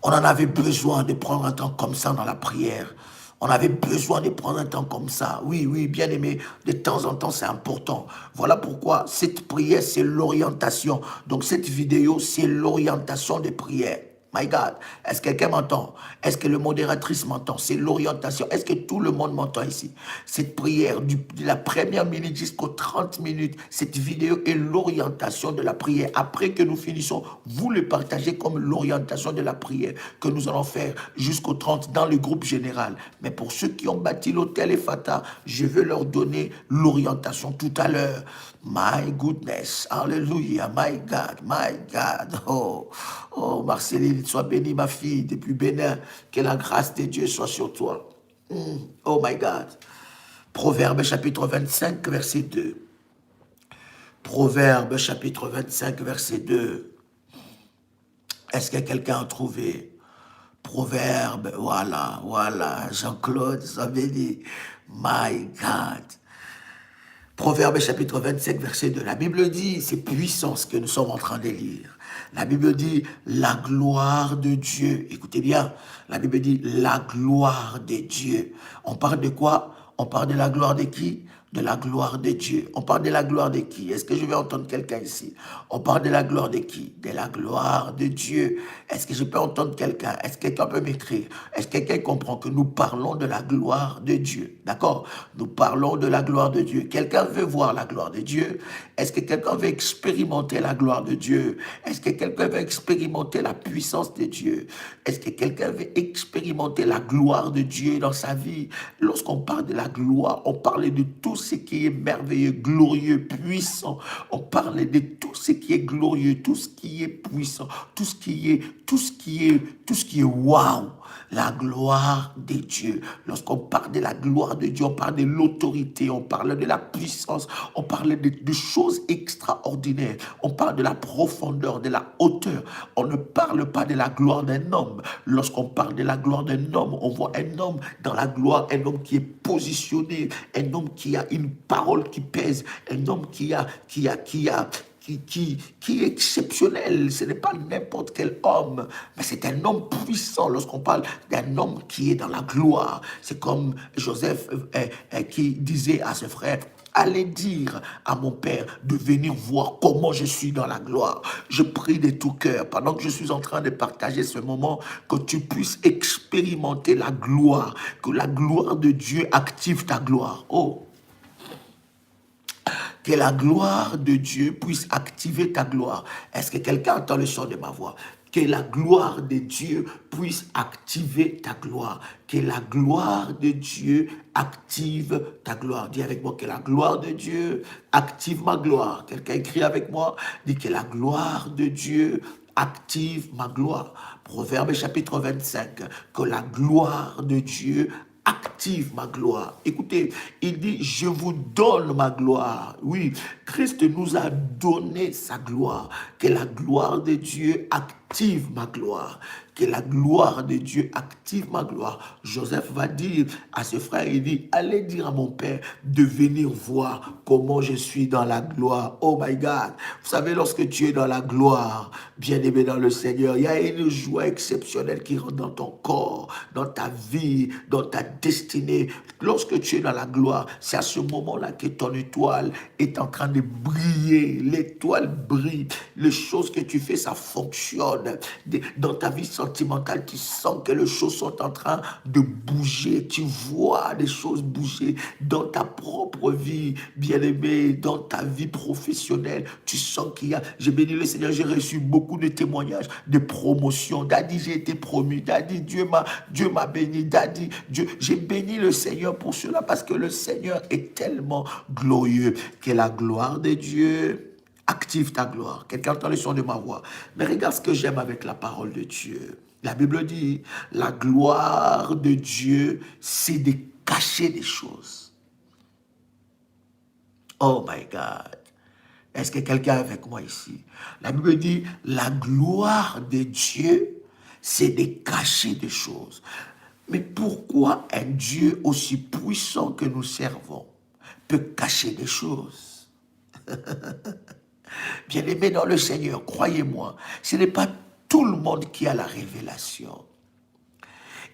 S1: On en avait besoin de prendre un temps comme ça dans la prière. On avait besoin de prendre un temps comme ça. Oui, oui, bien aimé, de temps en temps, c'est important. Voilà pourquoi cette prière, c'est l'orientation. Donc cette vidéo, c'est l'orientation de prière. My God, est-ce que quelqu'un m'entend? Est-ce que le modératrice m'entend? C'est l'orientation. Est-ce que tout le monde m'entend ici? Cette prière, de la première minute jusqu'aux 30 minutes, cette vidéo est l'orientation de la prière. Après que nous finissons, vous le partagez comme l'orientation de la prière que nous allons faire jusqu'aux 30 dans le groupe général. Mais pour ceux qui ont bâti l'hôtel Efata, je vais leur donner l'orientation tout à l'heure. My goodness, hallelujah, my God, oh, Marceline, sois bénie ma fille, depuis Bénin, que la grâce de Dieu soit sur toi. Oh my God. Proverbe chapitre 25, verset 2. Proverbe chapitre 25, verset 2. Est-ce que quelqu'un a trouvé? Proverbe, voilà, Jean-Claude, sois béni, my God. Proverbe chapitre 25, verset 2. La Bible dit, c'est puissant ce que nous sommes en train de lire. La Bible dit, la gloire de Dieu. Écoutez bien, la Bible dit, la gloire de Dieu. On parle de quoi? On parle de la gloire de qui? De la gloire de Dieu. On parle de la gloire de qui? Est-ce que je vais entendre quelqu'un ici? On parle de la gloire de qui? De la gloire de Dieu. Est-ce que je peux entendre quelqu'un? Est-ce que quelqu'un peut m'écrire? Est-ce que quelqu'un comprend que nous parlons de la gloire de Dieu? D'accord? Nous parlons de la gloire de Dieu. Quelqu'un veut voir la gloire de Dieu? Est-ce que quelqu'un veut expérimenter la gloire de Dieu? Est-ce que quelqu'un veut expérimenter la puissance de Dieu? Est-ce que quelqu'un veut expérimenter la gloire de Dieu dans sa vie? Lorsqu'on parle de la gloire, on parle de tout ce qui est merveilleux, glorieux, puissant. On parle de tout ce qui est glorieux, tout ce qui est puissant, tout ce qui est waouh. La gloire de Dieu. Lorsqu'on parle de la gloire de Dieu, on parle de l'autorité, on parle de la puissance, on parle de choses extraordinaires. On parle de la profondeur, de la hauteur. On ne parle pas de la gloire d'un homme. Lorsqu'on parle de la gloire d'un homme, on voit un homme dans la gloire, un homme qui est positionné, un homme qui a une parole qui pèse, un homme qui est exceptionnel. Ce n'est pas n'importe quel homme, mais c'est un homme puissant. Lorsqu'on parle d'un homme qui est dans la gloire, c'est comme Joseph qui disait à ses frères, allez dire à mon père de venir voir comment je suis dans la gloire. Je prie de tout cœur, pendant que je suis en train de partager ce moment, que tu puisses expérimenter la gloire, que la gloire de Dieu active ta gloire. Oh! Que la gloire de Dieu puisse activer ta gloire. Est-ce que quelqu'un entend le son de ma voix? Que la gloire de Dieu puisse activer ta gloire. Que la gloire de Dieu active ta gloire. Dis avec moi que la gloire de Dieu active ma gloire. Quelqu'un écrit avec moi, dit que la gloire de Dieu active ma gloire. Proverbe chapitre 25, que la gloire de Dieu active ma gloire. Écoutez, il dit, je vous donne ma gloire. Oui, Christ nous a donné sa gloire. Que la gloire de Dieu active ma gloire. Que la gloire de Dieu active ma gloire. Joseph va dire à ses frères, il dit, allez dire à mon père de venir voir comment je suis dans la gloire. Oh my God. Vous savez, lorsque tu es dans la gloire, bien-aimé dans le Seigneur, il y a une joie exceptionnelle qui rentre dans ton corps, dans ta vie, dans ta destinée. Lorsque tu es dans la gloire, c'est à ce moment-là que ton étoile est en train de briller. L'étoile brille. Les choses que tu fais, ça fonctionne. Dans ta vie sentimentale, tu sens que les choses sont en train de bouger. Tu vois des choses bouger dans ta propre vie, bien-aimé, dans ta vie professionnelle. Tu sens qu'il y a... J'ai béni le Seigneur, j'ai reçu beaucoup de témoignages, de promotions. Daddy, j'ai été promu. Daddy, Dieu m'a béni. Daddy, j'ai béni le Seigneur pour cela parce que le Seigneur est tellement glorieux que la gloire de Dieu active ta gloire. Quelqu'un entend le son de ma voix. Mais regarde ce que j'aime avec la parole de Dieu. La Bible dit, la gloire de Dieu, c'est de cacher des choses. Oh my God. Est-ce que quelqu'un est avec moi ici? La Bible dit, la gloire de Dieu, c'est de cacher des choses. Mais pourquoi un Dieu aussi puissant que nous servons peut cacher des choses? Bien-aimé dans le Seigneur, croyez-moi, ce n'est pas tout le monde qui a la révélation.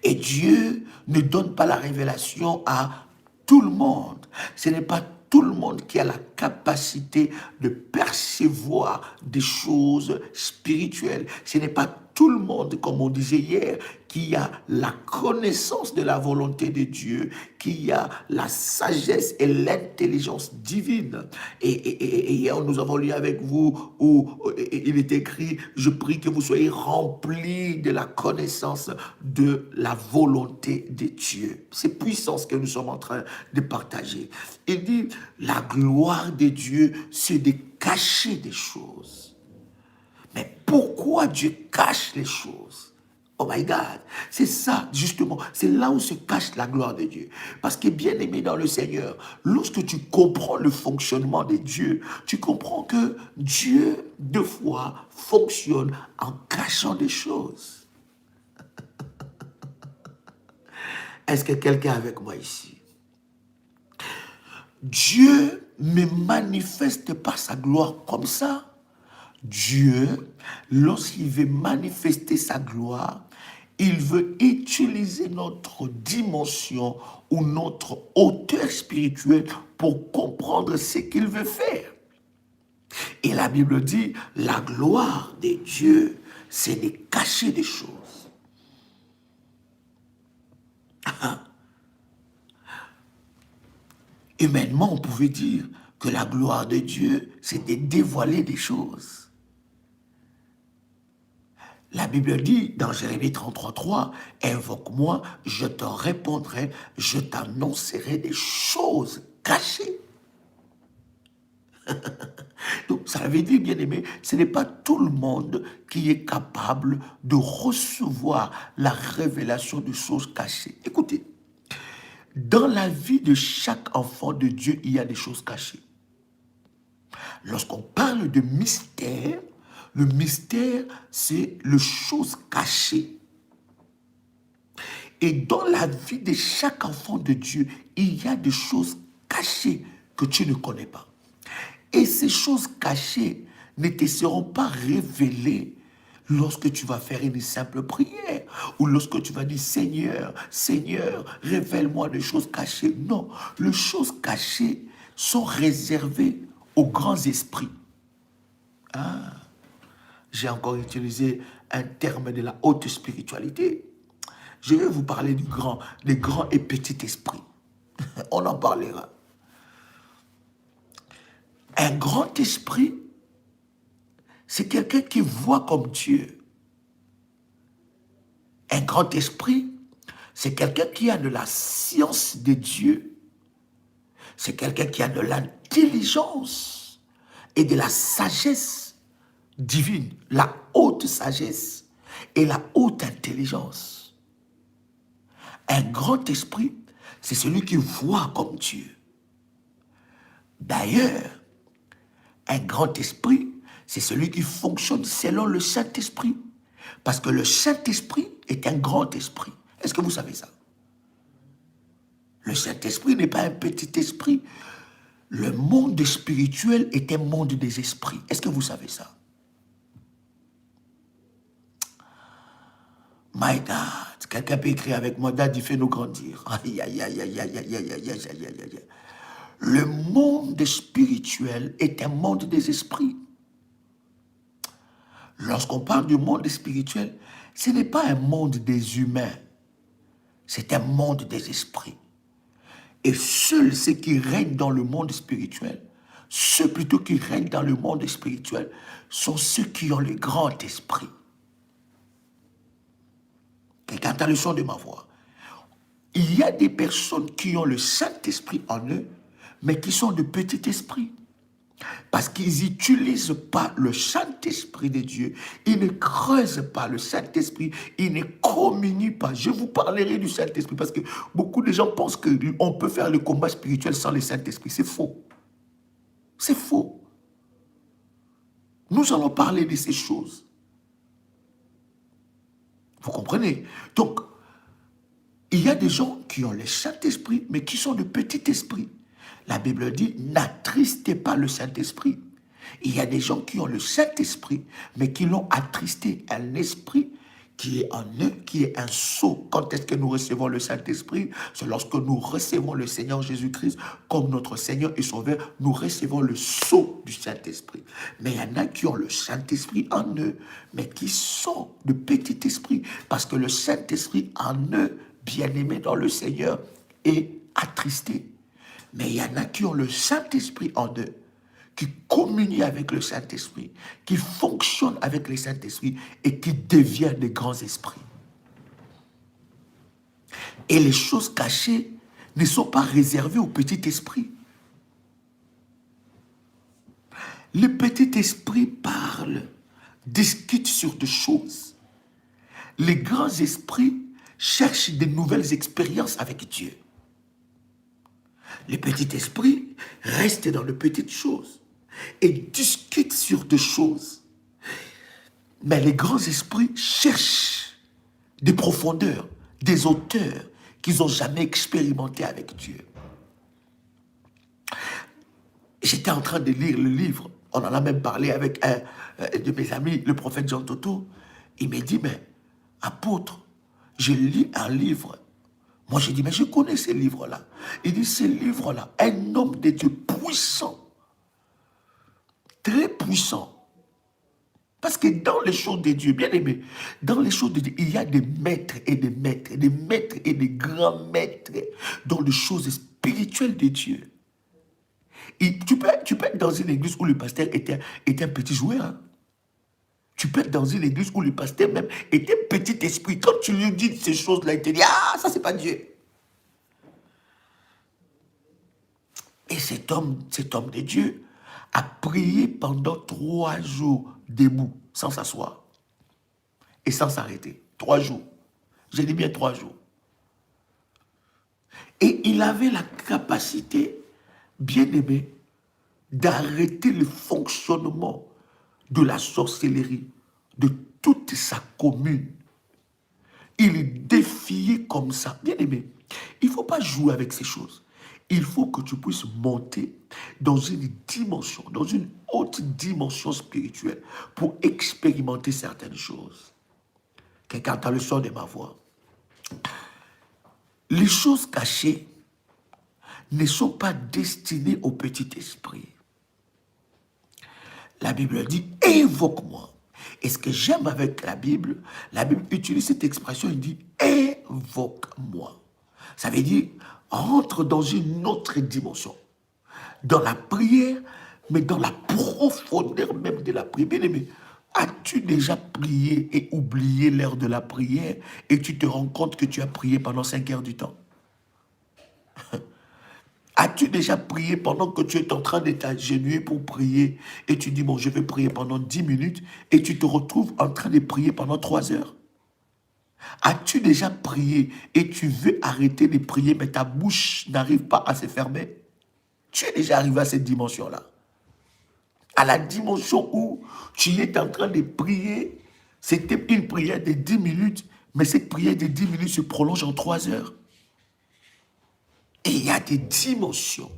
S1: Et Dieu ne donne pas la révélation à tout le monde. Ce n'est pas tout le monde qui a la capacité de percevoir des choses spirituelles. Ce n'est pas tout le monde, comme on disait hier, qui a la connaissance de la volonté de Dieu, qui a la sagesse et l'intelligence divine. Et hier, nous avons lu avec vous où il est écrit, je prie que vous soyez remplis de la connaissance de la volonté de Dieu. C'est puissant ce que nous sommes en train de partager. Il dit, la gloire de Dieu, c'est de cacher des choses. Mais pourquoi Dieu cache les choses? Oh my God, c'est ça justement, c'est là où se cache la gloire de Dieu. Parce que bien aimé dans le Seigneur, lorsque tu comprends le fonctionnement de Dieu, tu comprends que Dieu, deux fois, fonctionne en cachant des choses. Est-ce que quelqu'un est avec moi ici? Dieu ne manifeste pas sa gloire comme ça. Dieu, lorsqu'il veut manifester sa gloire, il veut utiliser notre dimension ou notre hauteur spirituelle pour comprendre ce qu'il veut faire. Et la Bible dit, la gloire de Dieu, c'est de cacher des choses. Humainement, on pouvait dire que la gloire de Dieu, c'est de dévoiler des choses. La Bible dit dans Jérémie 33:3, invoque-moi, je te répondrai, je t'annoncerai des choses cachées. Donc, ça veut dire, bien aimé, ce n'est pas tout le monde qui est capable de recevoir la révélation de choses cachées. Écoutez, dans la vie de chaque enfant de Dieu, il y a des choses cachées. Lorsqu'on parle de mystère, le mystère, c'est les choses cachées. Et dans la vie de chaque enfant de Dieu, il y a des choses cachées que tu ne connais pas. Et ces choses cachées ne te seront pas révélées lorsque tu vas faire une simple prière ou lorsque tu vas dire Seigneur, Seigneur, révèle-moi des choses cachées. Non, les choses cachées sont réservées aux grands esprits. Ah, j'ai encore utilisé un terme de la haute spiritualité. Je vais vous parler des grands et petits esprits. On en parlera. Un grand esprit, c'est quelqu'un qui voit comme Dieu. Un grand esprit, c'est quelqu'un qui a de la science de Dieu. C'est quelqu'un qui a de l'intelligence et de la sagesse divine, la haute sagesse et la haute intelligence. Un grand esprit, c'est celui qui voit comme Dieu. D'ailleurs, un grand esprit, c'est celui qui fonctionne selon le Saint-Esprit. Parce que le Saint-Esprit est un grand esprit. Est-ce que vous savez ça? Le Saint-Esprit n'est pas un petit esprit. Le monde spirituel est un monde des esprits. Est-ce que vous savez ça? My God, quelqu'un peut écrire avec moi, Daddy, fais-nous grandir. Aïe, aïe, aïe, aïe, aïe, aïe, aïe, aïe, aïe, aïe, aïe. Le monde spirituel est un monde des esprits. Lorsqu'on parle du monde spirituel, ce n'est pas un monde des humains, c'est un monde des esprits. Et seuls ceux qui règnent dans le monde spirituel, ceux plutôt qui règnent dans le monde spirituel, sont ceux qui ont le grand esprit. Quelqu'un a le son de ma voix. Il y a des personnes qui ont le Saint-Esprit en eux, mais qui sont de petits esprits. Parce qu'ils n'utilisent pas le Saint-Esprit de Dieu. Ils ne creusent pas le Saint-Esprit. Ils ne communient pas. Je vous parlerai du Saint-Esprit parce que beaucoup de gens pensent qu'on peut faire le combat spirituel sans le Saint-Esprit. C'est faux. C'est faux. Nous allons parler de ces choses. Vous comprenez? Donc, il y a des gens qui ont le Saint-Esprit, mais qui sont de petits esprits. La Bible dit, n'attristez pas le Saint-Esprit. Il y a des gens qui ont le Saint-Esprit, mais qui l'ont attristé. Un esprit qui est en eux, qui est un sceau. Quand est-ce que nous recevons le Saint-Esprit? C'est lorsque nous recevons le Seigneur Jésus-Christ comme notre Seigneur et Sauveur. Nous recevons le sceau du Saint-Esprit. Mais il y en a qui ont le Saint-Esprit en eux, mais qui sont de petits esprits. Parce que le Saint-Esprit en eux, bien-aimé dans le Seigneur, est attristé. Mais il y en a qui ont le Saint-Esprit en eux, qui communient avec le Saint-Esprit, qui fonctionnent avec le Saint-Esprit et qui deviennent des grands esprits. Et les choses cachées ne sont pas réservées au petit esprit. Le petit esprit parle, discute sur des choses. Les grands esprits cherchent de nouvelles expériences avec Dieu. Le petit esprit reste dans de petites choses et discute sur des choses. Mais les grands esprits cherchent des profondeurs, des hauteurs qu'ils n'ont jamais expérimentées avec Dieu. J'étais en train de lire le livre, on en a même parlé avec un de mes amis, le prophète Jean Toto. Il m'a dit, mais apôtre, je lis un livre. Moi, j'ai dit, mais je connais ces livres-là. Il dit, ces livres-là, un homme de Dieu puissant, très puissant. Parce que dans les choses de Dieu, bien aimé, dans les choses de Dieu, il y a des maîtres et des maîtres, des maîtres et des grands maîtres dans les choses spirituelles de Dieu. Et tu peux être dans une église où le pasteur était un petit joueur. Hein? Tu peux être dans une église où le pasteur même était un petit esprit. Quand tu lui dis ces choses-là, il te dit, ah, ça c'est pas Dieu. Et cet homme de Dieu a prié pendant 3 jours debout, sans s'asseoir et sans s'arrêter. 3 jours. J'ai dit bien 3 jours. Et il avait la capacité, bien aimé, d'arrêter le fonctionnement de la sorcellerie, de toute sa commune. Il défiait comme ça. Bien aimé, il ne faut pas jouer avec ces choses. Il faut que tu puisses monter dans une dimension, dans une haute dimension spirituelle pour expérimenter certaines choses. Quelqu'un entend le son de ma voix. Les choses cachées ne sont pas destinées au petit esprit. La Bible dit « évoque-moi ». Et ce que j'aime avec la Bible utilise cette expression, il dit « évoque-moi ». Ça veut dire « rentre dans une autre dimension ». Dans la prière, mais dans la profondeur même de la prière. Bien aimé, as-tu déjà prié et oublié l'heure de la prière et tu te rends compte que tu as prié pendant 5 heures du temps? As-tu déjà prié pendant que tu es en train de t'agenouiller pour prier et tu dis, bon, je vais prier pendant 10 minutes et tu te retrouves en train de prier pendant 3 heures? As-tu déjà prié et tu veux arrêter de prier mais ta bouche n'arrive pas à se fermer? Tu es déjà arrivé à cette dimension-là. À la dimension où tu es en train de prier, c'était une prière de 10 minutes, mais cette prière de 10 minutes se prolonge en 3 heures. Et il y a des dimensions.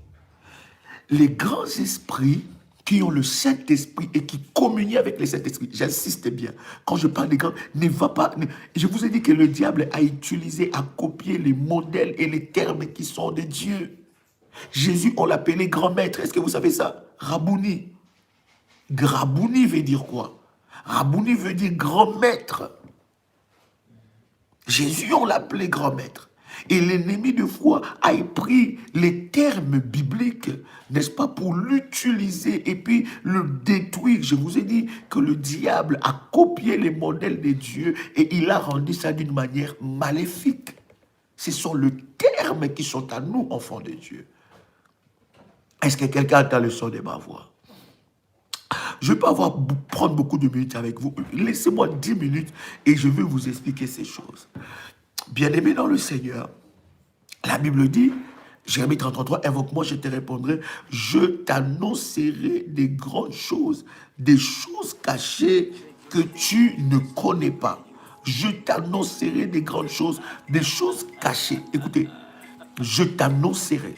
S1: Les grands esprits qui ont le Saint-Esprit et qui communient avec le Saint-Esprit, j'insiste bien, quand je parle des grands, ne va pas... je vous ai dit que le diable a utilisé, a copié les modèles et les termes qui sont de Dieu. Jésus, on l'appelait grand maître. Est-ce que vous savez ça? Rabouni. Rabouni veut dire quoi? Rabouni veut dire grand maître. Jésus, on l'appelait grand maître. Et l'ennemi de foi a pris les termes bibliques, n'est-ce pas, pour l'utiliser et puis le détruire. Je vous ai dit que le diable a copié les modèles de Dieu et il a rendu ça d'une manière maléfique. Ce sont les termes qui sont à nous, enfants de Dieu. Est-ce que quelqu'un entend le son de ma voix? Je ne vais pas prendre beaucoup de minutes avec vous. Laissez-moi 10 minutes et je vais vous expliquer ces choses. Bien-aimé dans le Seigneur, la Bible dit, Jérémie 33, invoque-moi, je te répondrai, je t'annoncerai des grandes choses, des choses cachées que tu ne connais pas. Je t'annoncerai des grandes choses, des choses cachées. Écoutez, je t'annoncerai.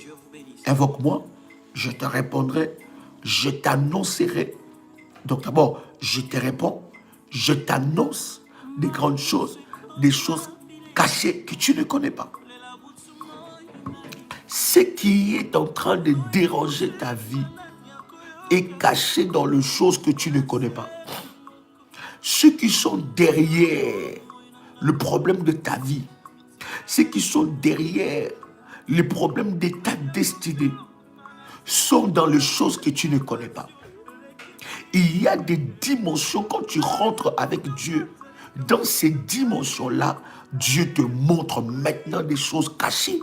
S1: Invoque-moi, je te répondrai, je t'annoncerai. Donc d'abord, je te réponds, je t'annonce des grandes choses, des choses cachées que tu ne connais pas. Ce qui est en train de déranger ta vie est caché dans les choses que tu ne connais pas. Ceux qui sont derrière le problème de ta vie, ceux qui sont derrière les problèmes de ta destinée, sont dans les choses que tu ne connais pas. Il y a des dimensions, quand tu rentres avec Dieu, dans ces dimensions-là, Dieu te montre maintenant des choses cachées.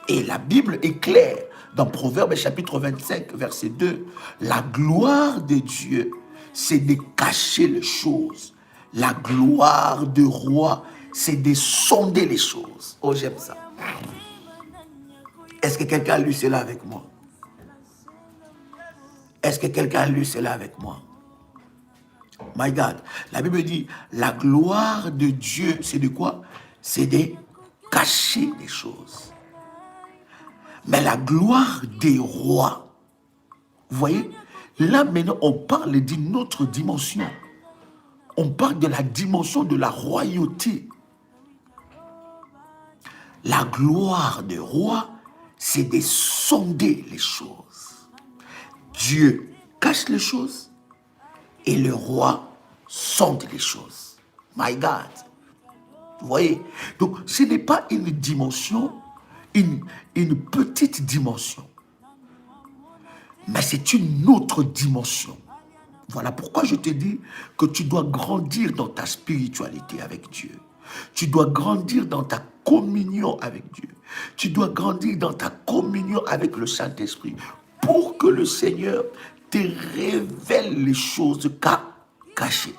S1: Et la Bible est claire, dans Proverbes chapitre 25, verset 2, la gloire de Dieu, c'est de cacher les choses. La gloire du roi, c'est de sonder les choses. Oh, j'aime ça. Est-ce que quelqu'un a lu cela avec moi? Est-ce que quelqu'un a lu cela avec moi? My God. La Bible dit, la gloire de Dieu, c'est de quoi? C'est de cacher des choses. Mais la gloire des rois, vous voyez, là maintenant on parle d'une autre dimension. On parle de la dimension de la royauté. La gloire des rois, c'est de sonder les choses. Dieu cache les choses et le roi sonde les choses. My God. Vous voyez? Donc, ce n'est pas une dimension, une petite dimension. Mais c'est une autre dimension. Voilà pourquoi je te dis que tu dois grandir dans ta spiritualité avec Dieu. Tu dois grandir dans ta communion avec Dieu. Tu dois grandir dans ta communion avec le Saint-Esprit pour que le Seigneur te révèle les choses cachées.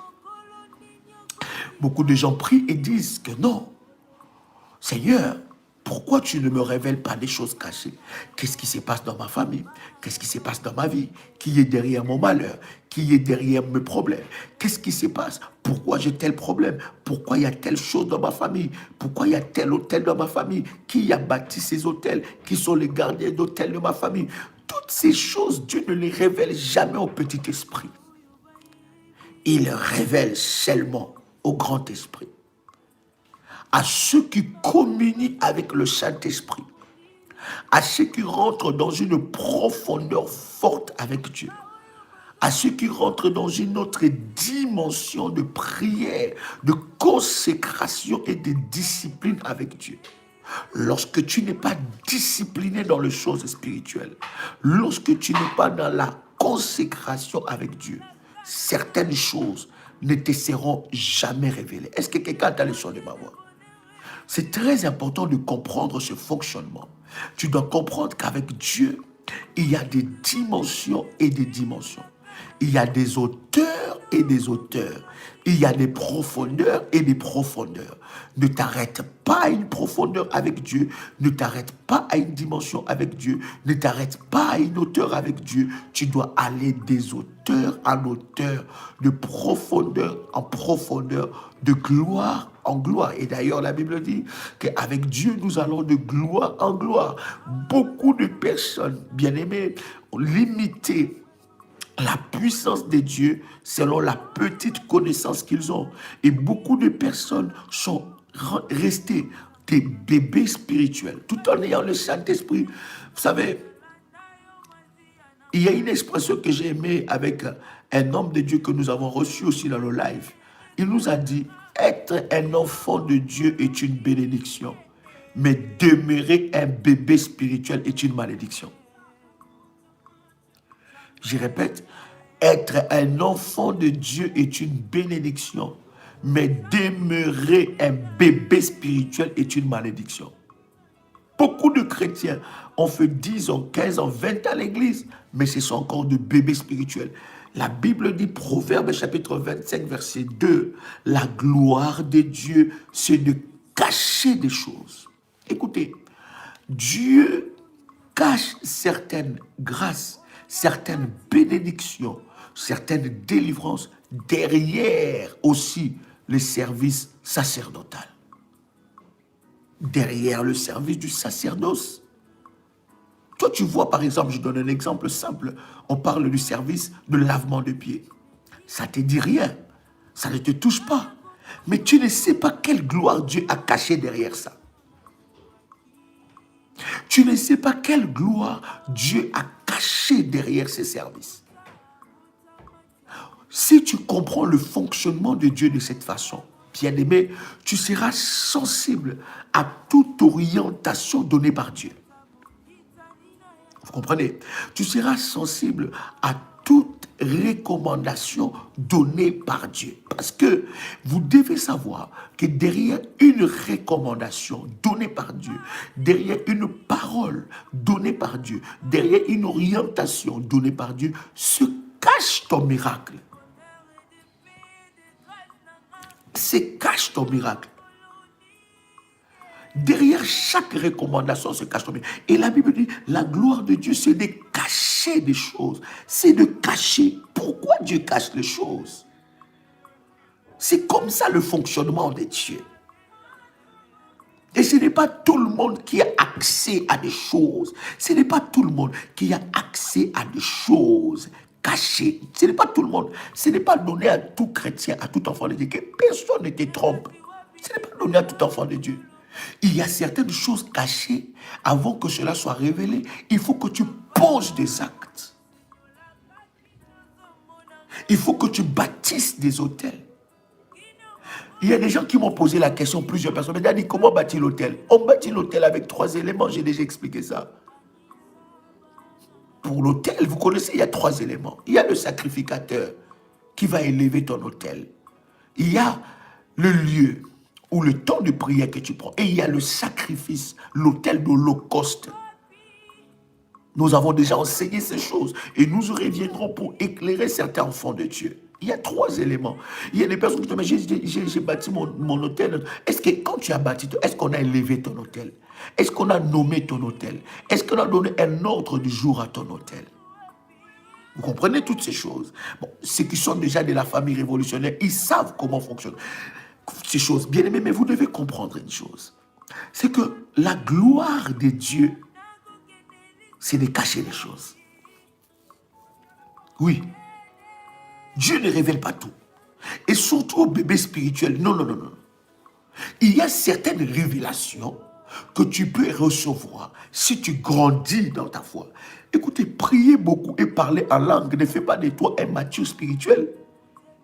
S1: Beaucoup de gens prient et disent que non, Seigneur, pourquoi tu ne me révèles pas des choses cachées? Qu'est-ce qui se passe dans ma famille? Qu'est-ce qui se passe dans ma vie? Qui est derrière mon malheur? Qui est derrière mes problèmes? Qu'est-ce qui se passe? Pourquoi j'ai tel problème? Pourquoi il y a telle chose dans ma famille? Pourquoi il y a tel hôtel dans ma famille? Qui a bâti ces hôtels? Qui sont les gardiens d'hôtel de ma famille? Toutes ces choses, Dieu ne les révèle jamais au petit esprit. Il révèle seulement au grand esprit. À ceux qui communient avec le Saint-Esprit, à ceux qui rentrent dans une profondeur forte avec Dieu, à ceux qui rentrent dans une autre dimension de prière, de consécration et de discipline avec Dieu. Lorsque tu n'es pas discipliné dans les choses spirituelles, lorsque tu n'es pas dans la consécration avec Dieu, certaines choses ne te seront jamais révélées. Est-ce que quelqu'un a le son de ma voix? C'est très important de comprendre ce fonctionnement. Tu dois comprendre qu'avec Dieu, il y a des dimensions et des dimensions. Il y a des hauteurs et des hauteurs. Il y a des profondeurs et des profondeurs. Ne t'arrête pas à une profondeur avec Dieu. Ne t'arrête pas à une dimension avec Dieu. Ne t'arrête pas à une hauteur avec Dieu. Tu dois aller des hauteurs en hauteur, de profondeur en profondeur, de gloire en gloire. Et d'ailleurs, la Bible dit qu'avec Dieu, nous allons de gloire en gloire. Beaucoup de personnes, bien-aimées, ont limité la puissance de Dieu selon la petite connaissance qu'ils ont. Et beaucoup de personnes sont restées des bébés spirituels, tout en ayant le Saint-Esprit. Vous savez, il y a une expression que j'ai aimée avec un homme de Dieu que nous avons reçu aussi dans le live. Il nous a dit, être un enfant de Dieu est une bénédiction, mais demeurer un bébé spirituel est une malédiction. Je répète, être un enfant de Dieu est une bénédiction, mais demeurer un bébé spirituel est une malédiction. Beaucoup de chrétiens ont fait 10 ans, 15 ans, 20 ans à l'église, mais ce sont encore de bébés spirituels. La Bible dit, Proverbe chapitre 25, verset 2, la gloire de Dieu, c'est de cacher des choses. Écoutez, Dieu cache certaines grâces, certaines bénédictions, certaines délivrances derrière aussi le service sacerdotal. Derrière le service du sacerdoce. Toi, tu vois, par exemple, je donne un exemple simple, on parle du service de lavement de pieds. Ça ne te dit rien, ça ne te touche pas. Mais tu ne sais pas quelle gloire Dieu a cachée derrière ça. Tu ne sais pas quelle gloire Dieu a cachée derrière ces services. Si tu comprends le fonctionnement de Dieu de cette façon, bien-aimé, tu seras sensible à toute orientation donnée par Dieu. Vous comprenez? Tu seras sensible à toute recommandation donnée par Dieu. Parce que vous devez savoir que derrière une recommandation donnée par Dieu, derrière une parole donnée par Dieu, derrière une orientation donnée par Dieu, se cache ton miracle. Se cache ton miracle. Derrière chaque recommandation se cache ton miracle. Et la Bible dit, la gloire de Dieu, c'est de cacher des choses. C'est de cacher. Pourquoi Dieu cache les choses? C'est comme ça le fonctionnement de Dieu. Et ce n'est pas tout le monde qui a accès à des choses. Ce n'est pas tout le monde qui a accès à des choses cachées. Ce n'est pas tout le monde. Ce n'est pas donné à tout chrétien, à tout enfant de Dieu. Que personne ne te trompe. Ce n'est pas donné à tout enfant de Dieu. Il y a certaines choses cachées. Avant que cela soit révélé, il faut que tu poses des actes. Il faut que tu bâtisses des hôtels. Il y a des gens qui m'ont posé la question, plusieurs personnes. Mais dit, comment bâtir l'hôtel? On bâtit l'hôtel avec 3 éléments. J'ai déjà expliqué ça. Pour l'hôtel, vous connaissez, il y a 3 éléments. Il y a le sacrificateur qui va élever ton hôtel. Il y a le lieu ou le temps de prière que tu prends. Et il y a le sacrifice, l'autel de l'Holocauste. Nous avons déjà enseigné ces choses et nous reviendrons pour éclairer certains enfants de Dieu. Il y a 3 éléments. Il y a des personnes qui disent, j'ai bâti mon hôtel. Est-ce que quand tu as bâti, est-ce qu'on a élevé ton hôtel? Est-ce qu'on a nommé ton hôtel? Est-ce qu'on a donné un ordre du jour à ton hôtel? Vous comprenez toutes ces choses. Bon, ceux qui sont déjà de la famille révolutionnaire, ils savent comment fonctionnent ces choses. Bien aimés, mais vous devez comprendre une chose. C'est que la gloire de Dieu, c'est de cacher les choses. Oui. Dieu ne révèle pas tout. Et surtout au bébé spirituel. Non, non, non, non. Il y a certaines révélations que tu peux recevoir si tu grandis dans ta foi. Écoutez, prier beaucoup et parler en langue ne fait pas de toi un mature spirituel.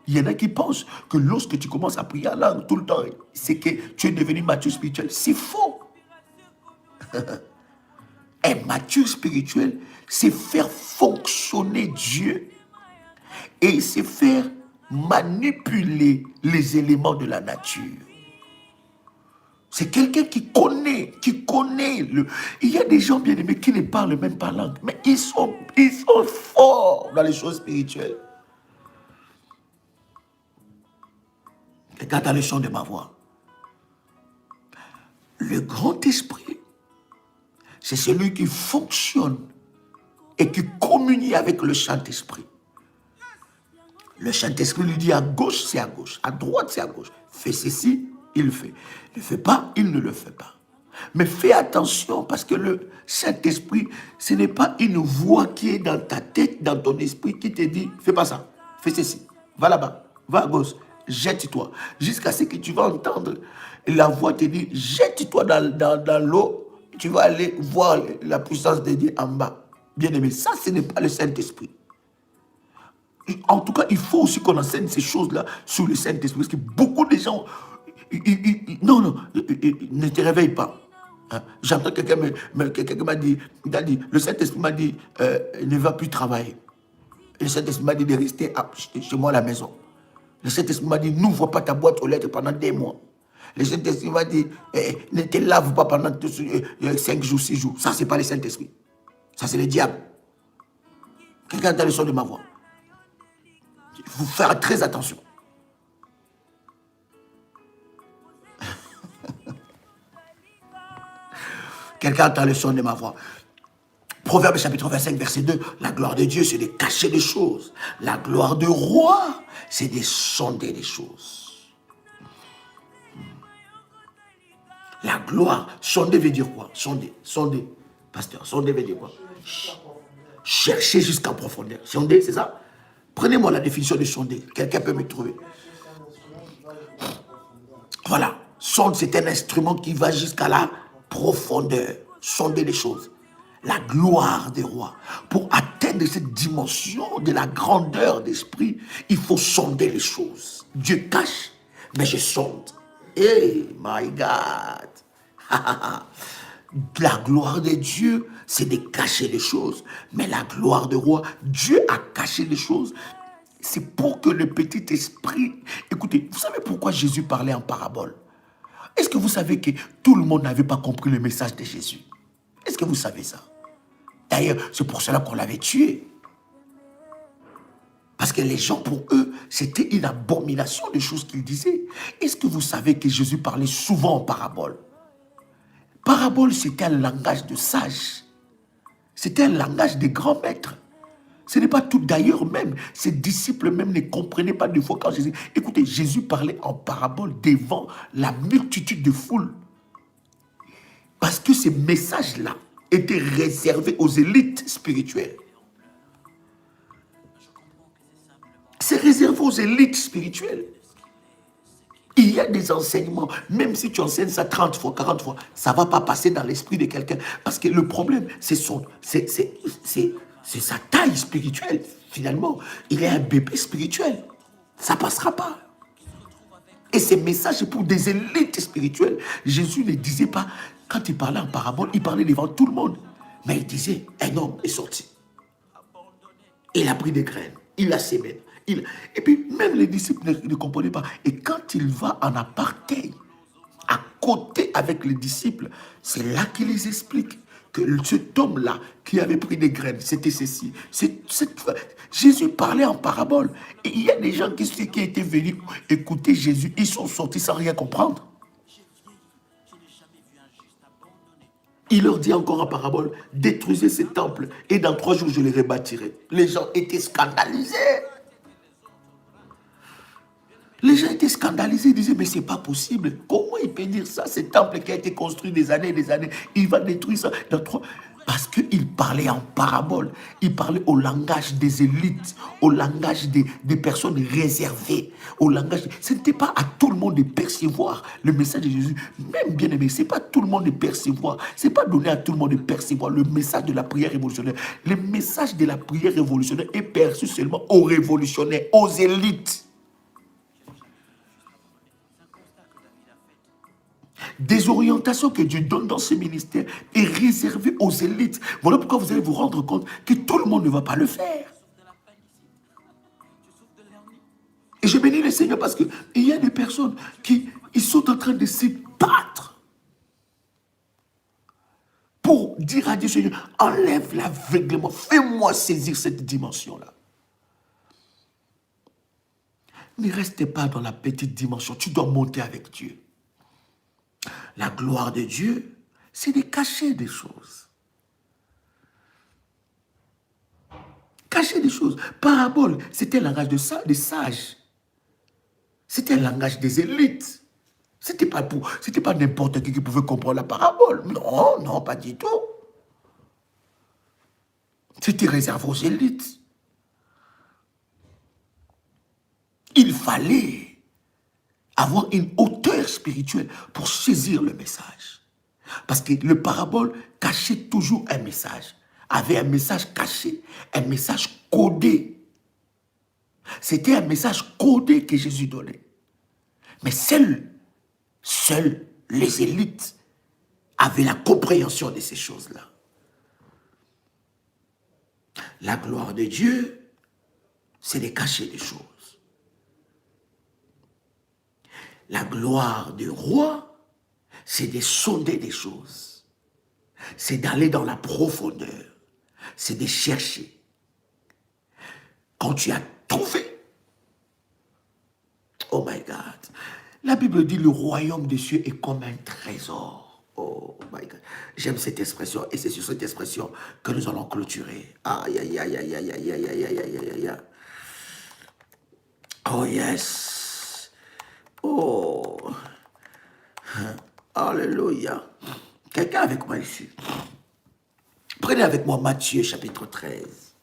S1: Il y en a qui pensent que lorsque tu commences à prier en langue tout le temps, c'est que tu es devenu mature spirituel. C'est faux. Un mature spirituel, c'est faire fonctionner Dieu et c'est faire manipuler les éléments de la nature. C'est quelqu'un qui connaît le... Il y a des gens bien aimés qui ne parlent même pas langue, mais ils sont forts dans les choses spirituelles. Regarde dans le son de ma voix. Le grand esprit, c'est celui qui fonctionne et qui communie avec le Saint-Esprit. Le Saint-Esprit lui dit à gauche, c'est à gauche. À droite, c'est à gauche. Fais ceci, il le fait. Ne fais pas, il ne le fait pas. Mais fais attention parce que le Saint-Esprit, ce n'est pas une voix qui est dans ta tête, dans ton esprit, qui te dit, fais pas ça, fais ceci, va là-bas, va à gauche, jette-toi. Jusqu'à ce que tu vas entendre la voix te dire, jette-toi dans l'eau, tu vas aller voir la puissance de Dieu en bas. Bien aimé, ça, ce n'est pas le Saint-Esprit. En tout cas, il faut aussi qu'on enseigne ces choses-là sur le Saint-Esprit. Parce que beaucoup de gens... non, ne te réveille pas. Hein? J'entends quelqu'un m'a dit, le Saint-Esprit m'a dit, ne va plus travailler. Et le Saint-Esprit m'a dit de rester chez moi à la maison. Le Saint-Esprit m'a dit, n'ouvre pas ta boîte aux lettres pendant 2 mois. Le Saint-Esprit m'a dit, ne te lave pas pendant 5 jours, 6 jours. Ça, ce n'est pas le Saint-Esprit. Ça, c'est le diable. Quelqu'un entend le son de ma voix. Il faut faire très attention. Quelqu'un entend le son de ma voix. Proverbe chapitre 25, verset 2. La gloire de Dieu, c'est de cacher des choses. La gloire du roi, c'est de sonder des choses. La gloire, sonder veut dire quoi? Sonder, pasteur, sonder veut dire quoi? Chercher jusqu'en profondeur. Sonder, c'est ça? Prenez-moi la définition de sonder. Quelqu'un peut me trouver. Voilà. Sonde, c'est un instrument qui va jusqu'à la profondeur. Sonder les choses. La gloire des rois. Pour atteindre cette dimension de la grandeur d'esprit, il faut sonder les choses. Dieu cache, mais je sonde. Hey, my God. La gloire de Dieu, c'est de cacher les choses. Mais la gloire de roi, Dieu a caché les choses. C'est pour que le petit esprit... Écoutez, vous savez pourquoi Jésus parlait en parabole? Est-ce que vous savez que tout le monde n'avait pas compris le message de Jésus? Est-ce que vous savez ça? D'ailleurs, c'est pour cela qu'on l'avait tué. Parce que les gens, pour eux, c'était une abomination de choses qu'ils disaient. Est-ce que vous savez que Jésus parlait souvent en parabole? Parabole, c'était un langage de sage. C'était un langage des grands maîtres. Ce n'est pas tout. D'ailleurs même, ses disciples même ne comprenaient pas des fois quand Jésus... Écoutez, Jésus parlait en parabole devant la multitude de foules. Parce que ces messages-là étaient réservés aux élites spirituelles. C'est réservé aux élites spirituelles. Il y a des enseignements, même si tu enseignes ça 30 fois, 40 fois, ça ne va pas passer dans l'esprit de quelqu'un. Parce que le problème, c'est sa taille spirituelle, finalement. Il est un bébé spirituel. Ça ne passera pas. Et ces messages, c'est pour des élites spirituelles. Jésus ne disait pas, quand il parlait en parabole, il parlait devant tout le monde. Mais il disait, un homme est sorti. Il a pris des graines, il a sémé. Et puis, même les disciples ne comprenaient pas. Et quand il va en apartheid, côté avec les disciples, c'est là qu'il les explique que cet homme-là qui avait pris des graines, c'était ceci. Jésus parlait en parabole. Et il y a des gens qui étaient venus écouter Jésus, ils sont sortis sans rien comprendre. Il leur dit encore en parabole, détruisez ces temples et dans 3 jours je les rebâtirai. Les gens étaient scandalisés. Les gens étaient scandalisés, ils disaient, mais c'est pas possible. Comment il peut dire ça? Ce temple qui a été construit des années et des années, il va détruire ça dans 3... Parce qu'il parlait en parabole. Il parlait au langage des élites, au langage des personnes réservées, au langage... Ce n'était pas à tout le monde de percevoir le message de Jésus. Même bien aimé, ce n'est pas tout le monde de percevoir. Ce n'est pas donné à tout le monde de percevoir le message de la prière révolutionnaire. Le message de la prière révolutionnaire est perçu seulement aux révolutionnaires, aux élites. Des orientations que Dieu donne dans ce ministère est réservée aux élites. Voilà pourquoi vous allez vous rendre compte que tout le monde ne va pas le faire. Et je bénis le Seigneur parce qu'il y a des personnes qui sont en train de se battre pour dire à Dieu, Seigneur, enlève l'aveuglement, fais-moi saisir cette dimension-là. Ne restez pas dans la petite dimension, tu dois monter avec Dieu. La gloire de Dieu, c'est de cacher des choses. Cacher des choses. Parabole, c'était un langage des sages. C'était un langage des élites. C'était pas n'importe qui pouvait comprendre la parabole. Non, non, pas du tout. C'était réservé aux élites. Il fallait avoir une hauteur spirituelle pour saisir le message. Parce que le parabole cachait toujours un message, avait un message caché, un message codé. C'était un message codé que Jésus donnait. Mais seuls les élites avaient la compréhension de ces choses-là. La gloire de Dieu, c'est de cacher des choses. La gloire du roi, c'est de sonder des choses. C'est d'aller dans la profondeur. C'est de chercher. Quand tu as trouvé, oh my God, la Bible dit le royaume des cieux est comme un trésor. Oh my God, j'aime cette expression et c'est sur cette expression que nous allons clôturer. Aïe, aïe, aïe, aïe, aïe, aïe, aïe, aïe, aïe, aïe, aïe. Oh yes. Oh. Alléluia. Quelqu'un avec moi ici. Prenez avec moi Matthieu chapitre 13.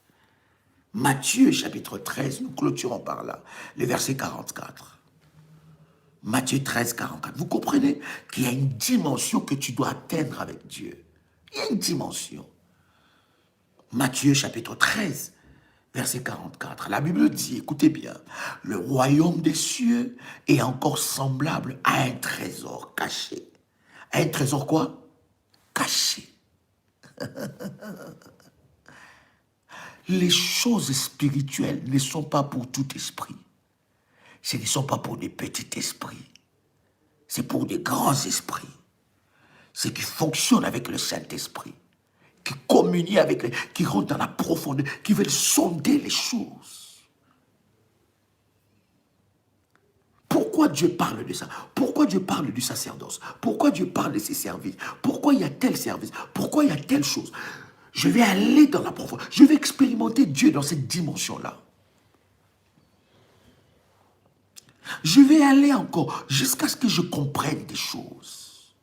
S1: Matthieu chapitre 13, nous clôturons par là, le verset 44. Matthieu 13, 44. Vous comprenez qu'il y a une dimension que tu dois atteindre avec Dieu. Il y a une dimension. Matthieu chapitre 13, verset 44. La Bible dit, écoutez bien, le royaume des cieux est encore semblable à un trésor caché. Un trésor quoi? Caché. Les choses spirituelles ne sont pas pour tout esprit. Ce ne sont pas pour des petits esprits. C'est pour des grands esprits. Ceux qui fonctionnent avec le Saint-Esprit, qui communient avec les, qui rentrent dans la profondeur, qui veulent sonder les choses. Pourquoi Dieu parle de ça? Pourquoi Dieu parle du sacerdoce? Pourquoi Dieu parle de ses services? Pourquoi il y a tel service? Pourquoi il y a telle chose? Je vais aller dans la profondeur. Je vais expérimenter Dieu dans cette dimension-là. Je vais aller encore jusqu'à ce que je comprenne des choses.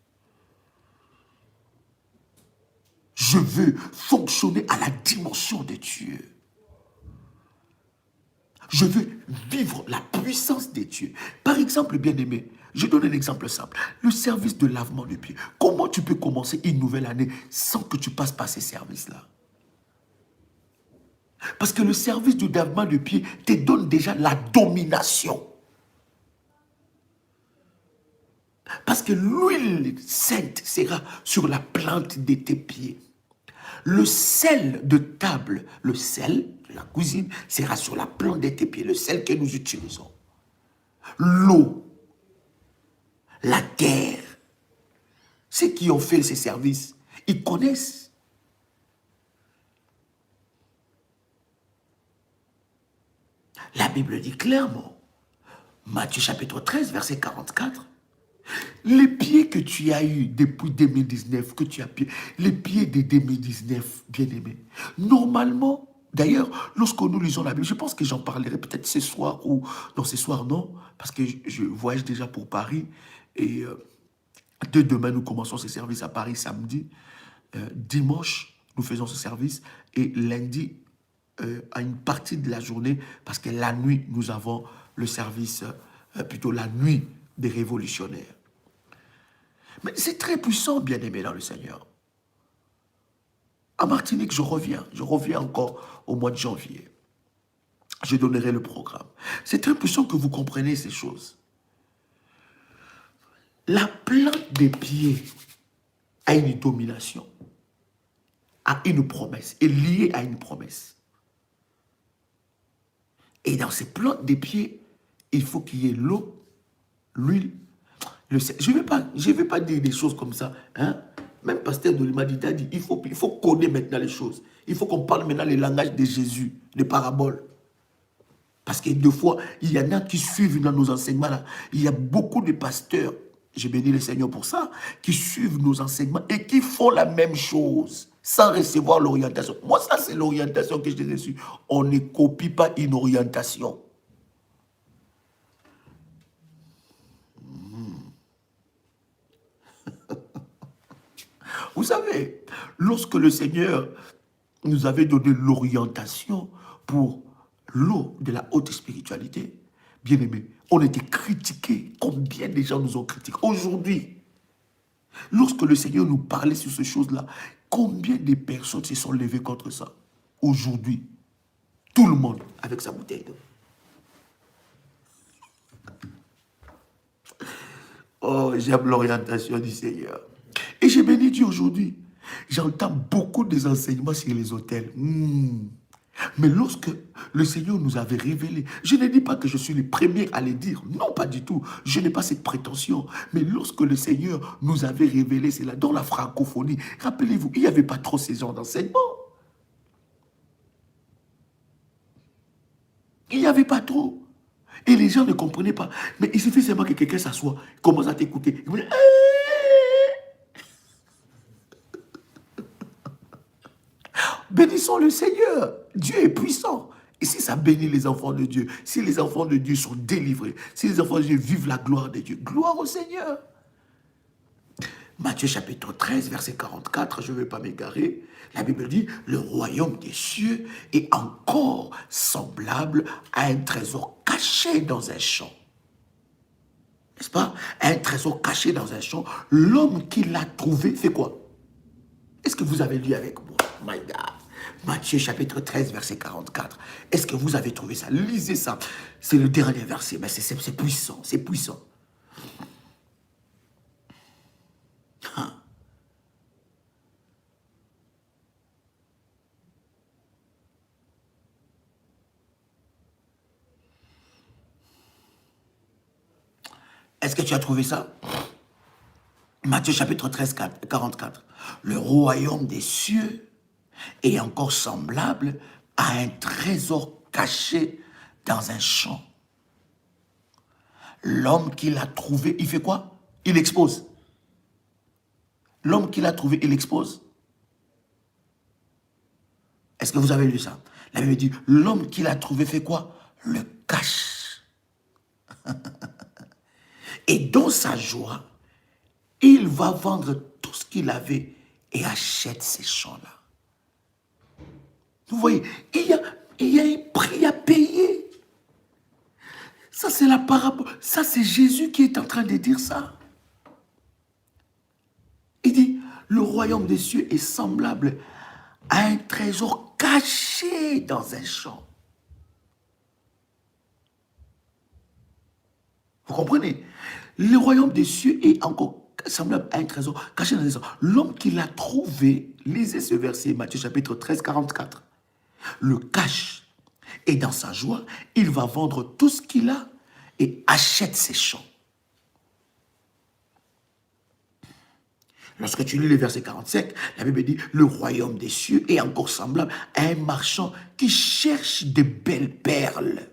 S1: Je veux fonctionner à la dimension de Dieu. Je veux vivre la puissance de Dieu. Par exemple, bien-aimé, je donne un exemple simple. Le service de lavement de pieds. Comment tu peux commencer une nouvelle année sans que tu passes par ces services-là? Parce que le service du lavement de pieds te donne déjà la domination. Parce que l'huile sainte sera sur la plante de tes pieds. Le sel de table, le sel de la cuisine sera sur la plante de tes pieds, le sel que nous utilisons. L'eau, la terre, Ceux qui ont fait ces services, ils connaissent. La Bible dit clairement, Matthieu chapitre 13, verset 44, les pieds que tu as eus depuis 2019, que tu as pieds, les pieds de 2019, bien-aimés, normalement, d'ailleurs, lorsque nous lisons la Bible, je pense que j'en parlerai peut-être ce soir ou non, ce soir non, parce que je voyage déjà pour Paris et de demain, nous commençons ce service à Paris samedi. Dimanche, nous faisons ce service et lundi, à une partie de la journée, parce que la nuit, nous avons le service, plutôt la nuit des révolutionnaires. Mais c'est très puissant, bien-aimé dans le Seigneur. À Martinique, je reviens encore au mois de janvier. Je donnerai le programme. C'est très puissant que vous compreniez ces choses. La plante des pieds a une domination, a une promesse, est liée à une promesse. Et dans ces plantes des pieds, il faut qu'il y ait l'eau, l'huile. Je ne vais pas dire des choses comme ça. Hein? Même Pasteur Dolima dit, il faut connaître maintenant les choses. Il faut qu'on parle maintenant le langage de Jésus, les paraboles. Parce que deux fois, il y en a qui suivent dans nos enseignements. Là. Il y a beaucoup de pasteurs, j'ai béni le Seigneur pour ça, qui suivent nos enseignements et qui font la même chose sans recevoir l'orientation. Moi, ça, c'est l'orientation que je t'ai reçue. On ne copie pas une orientation. Vous savez, lorsque le Seigneur nous avait donné l'orientation pour l'eau de la haute spiritualité, bien aimé, on était critiqués. Combien de gens nous ont critiqués aujourd'hui? Lorsque le Seigneur nous parlait sur ces choses-là, combien de personnes se sont levées contre ça? Aujourd'hui, tout le monde avec sa bouteille d'eau. Oh, j'aime l'orientation du Seigneur. Et j'ai béni Dieu aujourd'hui. J'entends beaucoup des enseignements sur les hôtels. Mais lorsque le Seigneur nous avait révélé, je ne dis pas que je suis le premier à le dire. Non, pas du tout. Je n'ai pas cette prétention. Mais lorsque le Seigneur nous avait révélé cela dans la francophonie, rappelez-vous, il n'y avait pas trop ces genres d'enseignements. Il n'y avait pas trop. Et les gens ne comprenaient pas. Mais il suffit seulement que quelqu'un s'assoie, commence à t'écouter. Il me dit, bénissons le Seigneur. Dieu est puissant. Et si ça bénit les enfants de Dieu, si les enfants de Dieu sont délivrés, si les enfants de Dieu vivent la gloire de Dieu, gloire au Seigneur. Matthieu chapitre 13, verset 44, je ne vais pas m'égarer. La Bible dit, le royaume des cieux est encore semblable à un trésor caché dans un champ. N'est-ce pas? Un trésor caché dans un champ. L'homme qui l'a trouvé fait quoi? Est-ce que vous avez lu avec moi? My God. Matthieu chapitre 13, verset 44. Est-ce que vous avez trouvé ça? Lisez ça. C'est le dernier verset. Mais c'est puissant, c'est puissant. Est-ce que tu as trouvé ça? Matthieu chapitre 13, 44. Le royaume des cieux est encore semblable à un trésor caché dans un champ. L'homme qui l'a trouvé, il fait quoi? Il expose. L'homme qui l'a trouvé, il expose. Est-ce que vous avez lu ça? La Bible dit, l'homme qui l'a trouvé fait quoi? Le cache. Et dans sa joie, il va vendre tout ce qu'il avait et achète ces champs-là. Vous voyez, il y a un prix à payer. Ça, c'est la parabole. Ça, c'est Jésus qui est en train de dire ça. Il dit, le royaume des cieux est semblable à un trésor caché dans un champ. Vous comprenez? Le royaume des cieux est encore semblable à un trésor caché dans un champ. L'homme qui l'a trouvé, lisez ce verset, Matthieu chapitre 13, 44. Le cache. Et dans sa joie, il va vendre tout ce qu'il a et achète ses champs. Lorsque tu lis le verset 45, la Bible dit, le royaume des cieux est encore semblable à un marchand qui cherche de belles perles.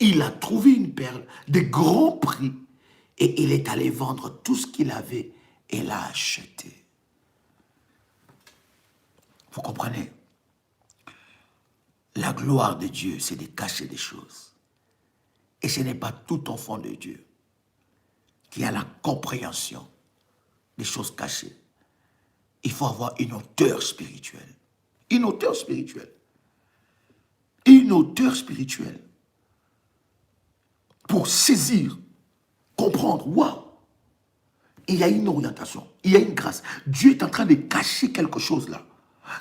S1: Il a trouvé une perle de grand prix et il est allé vendre tout ce qu'il avait et l'a acheté. Vous comprenez? La gloire de Dieu, c'est de cacher des choses. Et ce n'est pas tout enfant de Dieu qui a la compréhension des choses cachées. Il faut avoir une hauteur spirituelle. Une hauteur spirituelle. Une hauteur spirituelle. Pour saisir, comprendre, waouh, il y a une orientation, il y a une grâce. Dieu est en train de cacher quelque chose là.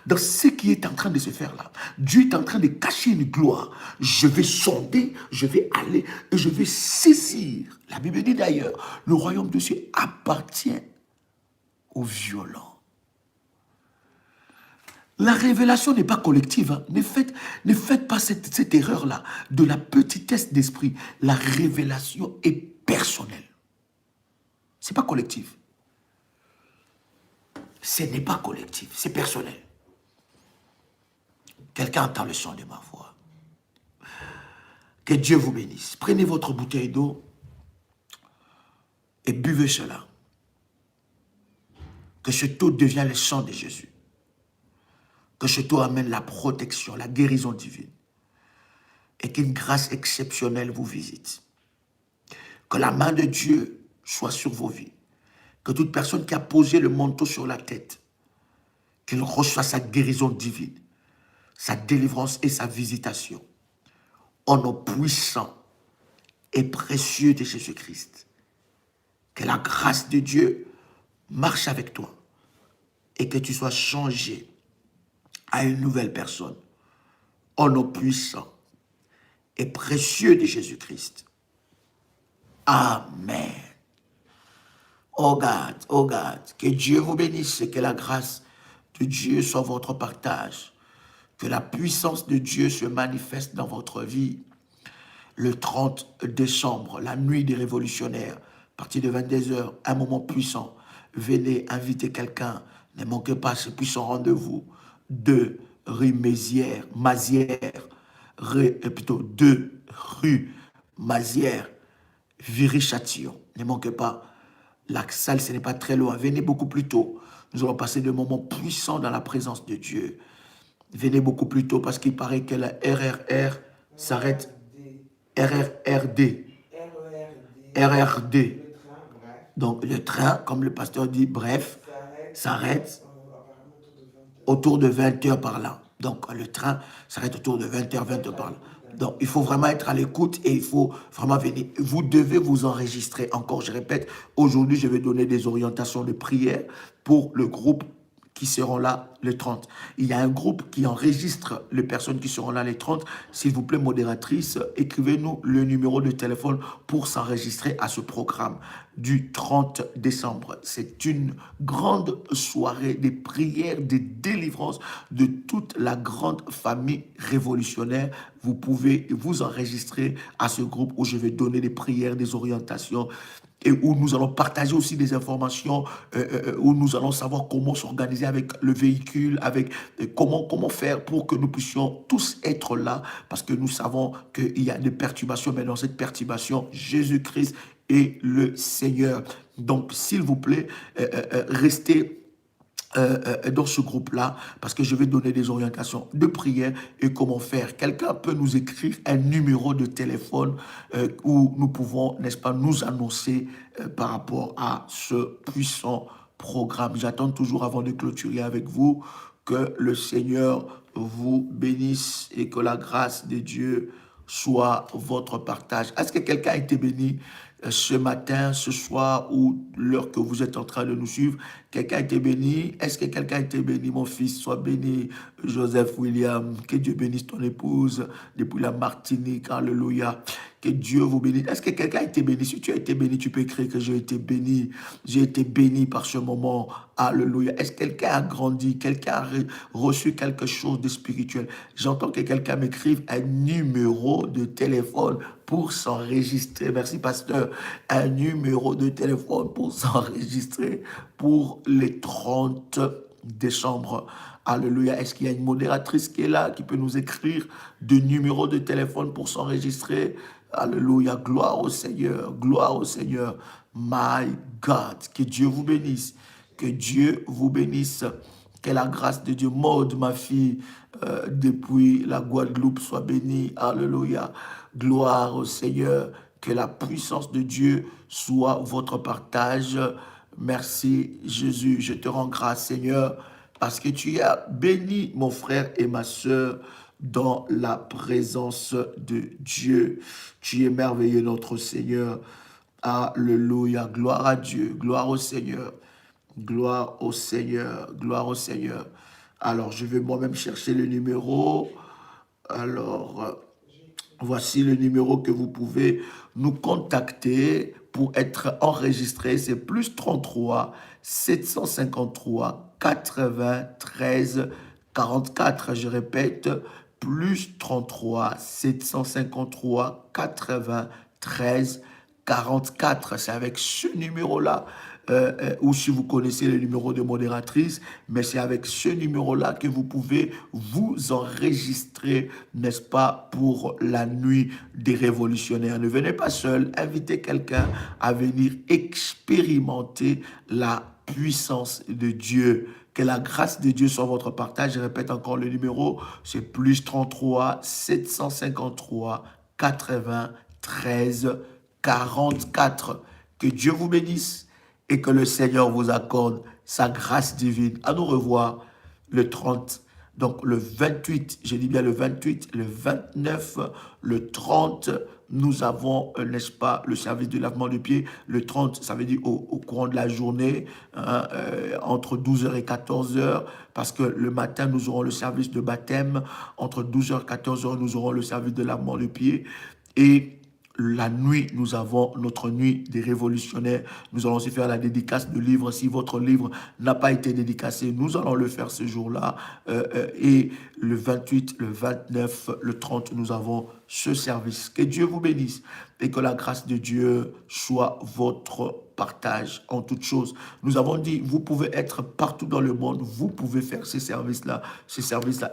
S1: Dans ce qui est en train de se faire là, Dieu est en train de cacher une gloire. Je vais sonder, je vais aller et je vais saisir. La Bible dit d'ailleurs, le royaume de Dieu appartient aux violents. La révélation n'est pas collective. Hein. Ne faites pas cette erreur-là de la petitesse d'esprit. La révélation est personnelle. Ce n'est pas collectif. Ce n'est pas collectif, c'est personnel. Quelqu'un entend le son de ma voix. Que Dieu vous bénisse. Prenez votre bouteille d'eau et buvez cela. Que cette eau devienne le sang de Jésus. Que cette eau amène la protection, la guérison divine. Et qu'une grâce exceptionnelle vous visite. Que la main de Dieu soit sur vos vies. Que toute personne qui a posé le manteau sur la tête, qu'il reçoive sa guérison divine, sa délivrance et sa visitation. Au nom puissant et précieux de Jésus-Christ. Que la grâce de Dieu marche avec toi et que tu sois changé à une nouvelle personne. Au nom puissant et précieux de Jésus-Christ. Amen. Oh God, que Dieu vous bénisse et que la grâce de Dieu soit votre partage. Que la puissance de Dieu se manifeste dans votre vie. Le 30 décembre, la nuit des révolutionnaires, à partir de 22h, un moment puissant. Venez inviter quelqu'un. Ne manquez pas ce puissant rendez-vous. 2 rue Mazière, 2 rue Mazière, Viry-Châtillon. Ne manquez pas. La salle, ce n'est pas très loin. Venez beaucoup plus tôt. Nous allons passer des moments puissants dans la présence de Dieu. Venez beaucoup plus tôt parce qu'il paraît que la RRR s'arrête. RRD. Donc le train, comme le pasteur dit, bref, s'arrête autour de 20h par là. Donc le train s'arrête autour de 20h, 20h par là. Donc il faut vraiment être à l'écoute et il faut vraiment venir. Vous devez vous enregistrer. Encore, je répète, aujourd'hui je vais donner des orientations de prière pour le groupe qui seront là le 30. Il y a un groupe qui enregistre les personnes qui seront là les 30. S'il vous plaît, modératrice, écrivez-nous le numéro de téléphone pour s'enregistrer à ce programme du 30 décembre. C'est une grande soirée de prières, de délivrance de toute la grande famille révolutionnaire. Vous pouvez vous enregistrer à ce groupe où je vais donner des prières, des orientations, et où nous allons partager aussi des informations, où nous allons savoir comment s'organiser avec le véhicule, avec comment faire pour que nous puissions tous être là, parce que nous savons qu'il y a des perturbations, mais dans cette perturbation, Jésus-Christ est le Seigneur. Donc, s'il vous plaît, restez dans ce groupe-là, parce que je vais donner des orientations de prière et comment faire. Quelqu'un peut nous écrire un numéro de téléphone où nous pouvons, n'est-ce pas, nous annoncer par rapport à ce puissant programme. J'attends toujours avant de clôturer avec vous que le Seigneur vous bénisse et que la grâce de Dieu soit votre partage. Est-ce que quelqu'un a été béni ce matin, ce soir ou l'heure que vous êtes en train de nous suivre? Quelqu'un a été béni? Est-ce que quelqu'un a été béni? Mon fils, sois béni. Joseph William, que Dieu bénisse ton épouse depuis la Martinique. Alléluia. Que Dieu vous bénisse. Est-ce que quelqu'un a été béni? Si tu as été béni, tu peux écrire que j'ai été béni. J'ai été béni par ce moment. Alléluia. Est-ce que quelqu'un a grandi? Quelqu'un a reçu quelque chose de spirituel? J'entends que quelqu'un m'écrive un numéro de téléphone pour s'enregistrer. Merci, pasteur. Un numéro de téléphone pour s'enregistrer pour les 30 décembre. Alléluia. Est-ce qu'il y a une modératrice qui est là, qui peut nous écrire de numéro de téléphone pour s'enregistrer? Alléluia. Gloire au Seigneur. Gloire au Seigneur. My God. Que Dieu vous bénisse. Que Dieu vous bénisse. Que la grâce de Dieu, Maud, ma fille, depuis la Guadeloupe, soit bénie. Alléluia. Gloire au Seigneur. Que la puissance de Dieu soit votre partage. Merci, Jésus. Je te rends grâce, Seigneur, parce que tu as béni mon frère et ma sœur dans la présence de Dieu. Tu es merveilleux, notre Seigneur. Alléluia. Gloire à Dieu. Gloire au Seigneur. Gloire au Seigneur, gloire au Seigneur. Alors, je vais moi-même chercher le numéro. Alors, voici le numéro que vous pouvez nous contacter pour être enregistré. C'est plus 33 753 93 44. Je répète, plus 33 753 93 44. C'est avec ce numéro-là ou si vous connaissez le numéro de modératrice, mais c'est avec ce numéro-là que vous pouvez vous enregistrer, n'est-ce pas, pour la nuit des révolutionnaires. Ne venez pas seul, invitez quelqu'un à venir expérimenter la puissance de Dieu. Que la grâce de Dieu soit votre partage. Je répète encore le numéro, c'est plus 33 753 93 44. Que Dieu vous bénisse et que le Seigneur vous accorde sa grâce divine. À nous revoir le 30, donc le 28, je dis bien le 28, le 29, le 30, nous avons, n'est-ce pas, le service de lavement de pieds. Le 30, ça veut dire au courant de la journée, hein, entre 12h et 14h, parce que le matin, nous aurons le service de baptême. Entre 12h et 14h, nous aurons le service de lavement de pieds. Et la nuit, nous avons notre nuit des révolutionnaires. Nous allons aussi faire la dédicace de livres. Si votre livre n'a pas été dédicacé, nous allons le faire ce jour-là. Et le 28, le 29, le 30, nous avons ce service. Que Dieu vous bénisse et que la grâce de Dieu soit votre partage en toutes choses. Nous avons dit, vous pouvez être partout dans le monde, vous pouvez faire ces services-là,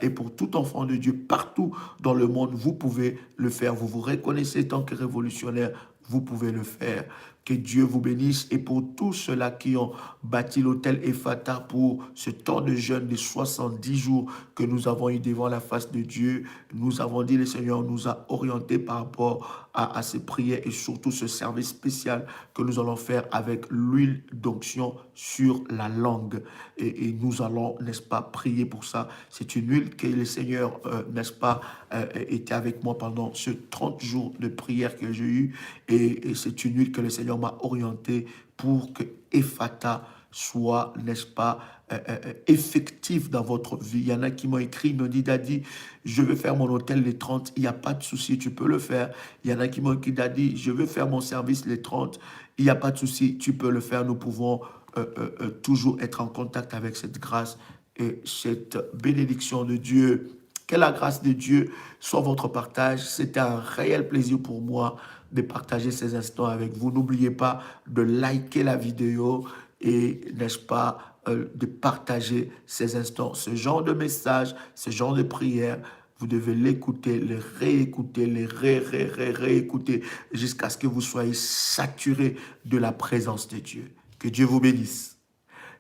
S1: et pour tout enfant de Dieu, partout dans le monde, vous pouvez le faire. Vous vous reconnaissez tant que révolutionnaire, vous pouvez le faire. Que Dieu vous bénisse et pour tous ceux-là qui ont bâti l'hôtel Ephata pour ce temps de jeûne de 70 jours que nous avons eu devant la face de Dieu, nous avons dit, le Seigneur nous a orientés par rapport à ces prières et surtout ce service spécial que nous allons faire avec l'huile d'onction sur la langue. Et nous allons, n'est-ce pas, prier pour ça. C'est une huile que le Seigneur, n'est-ce pas, était avec moi pendant ce 30 jours de prière que j'ai eu. Et c'est une huile que le Seigneur m'a orienté pour que Ephata soit, n'est-ce pas, effectif dans votre vie. Il y en a qui m'ont écrit, ils m'ont dit, Daddy, je veux faire mon hôtel les 30, il n'y a pas de souci, tu peux le faire. Il y en a qui m'ont écrit, Daddy, je veux faire mon service les 30, il n'y a pas de souci, tu peux le faire. Nous pouvons toujours être en contact avec cette grâce et cette bénédiction de Dieu. Que la grâce de Dieu soit votre partage. C'était un réel plaisir pour moi de partager ces instants avec vous. N'oubliez pas de liker la vidéo et, n'est-ce pas, de partager ces instants. Ce genre de message, ce genre de prière, vous devez l'écouter, le réécouter, les réécouter jusqu'à ce que vous soyez saturé de la présence de Dieu. Que Dieu vous bénisse.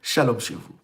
S1: Shalom chez vous.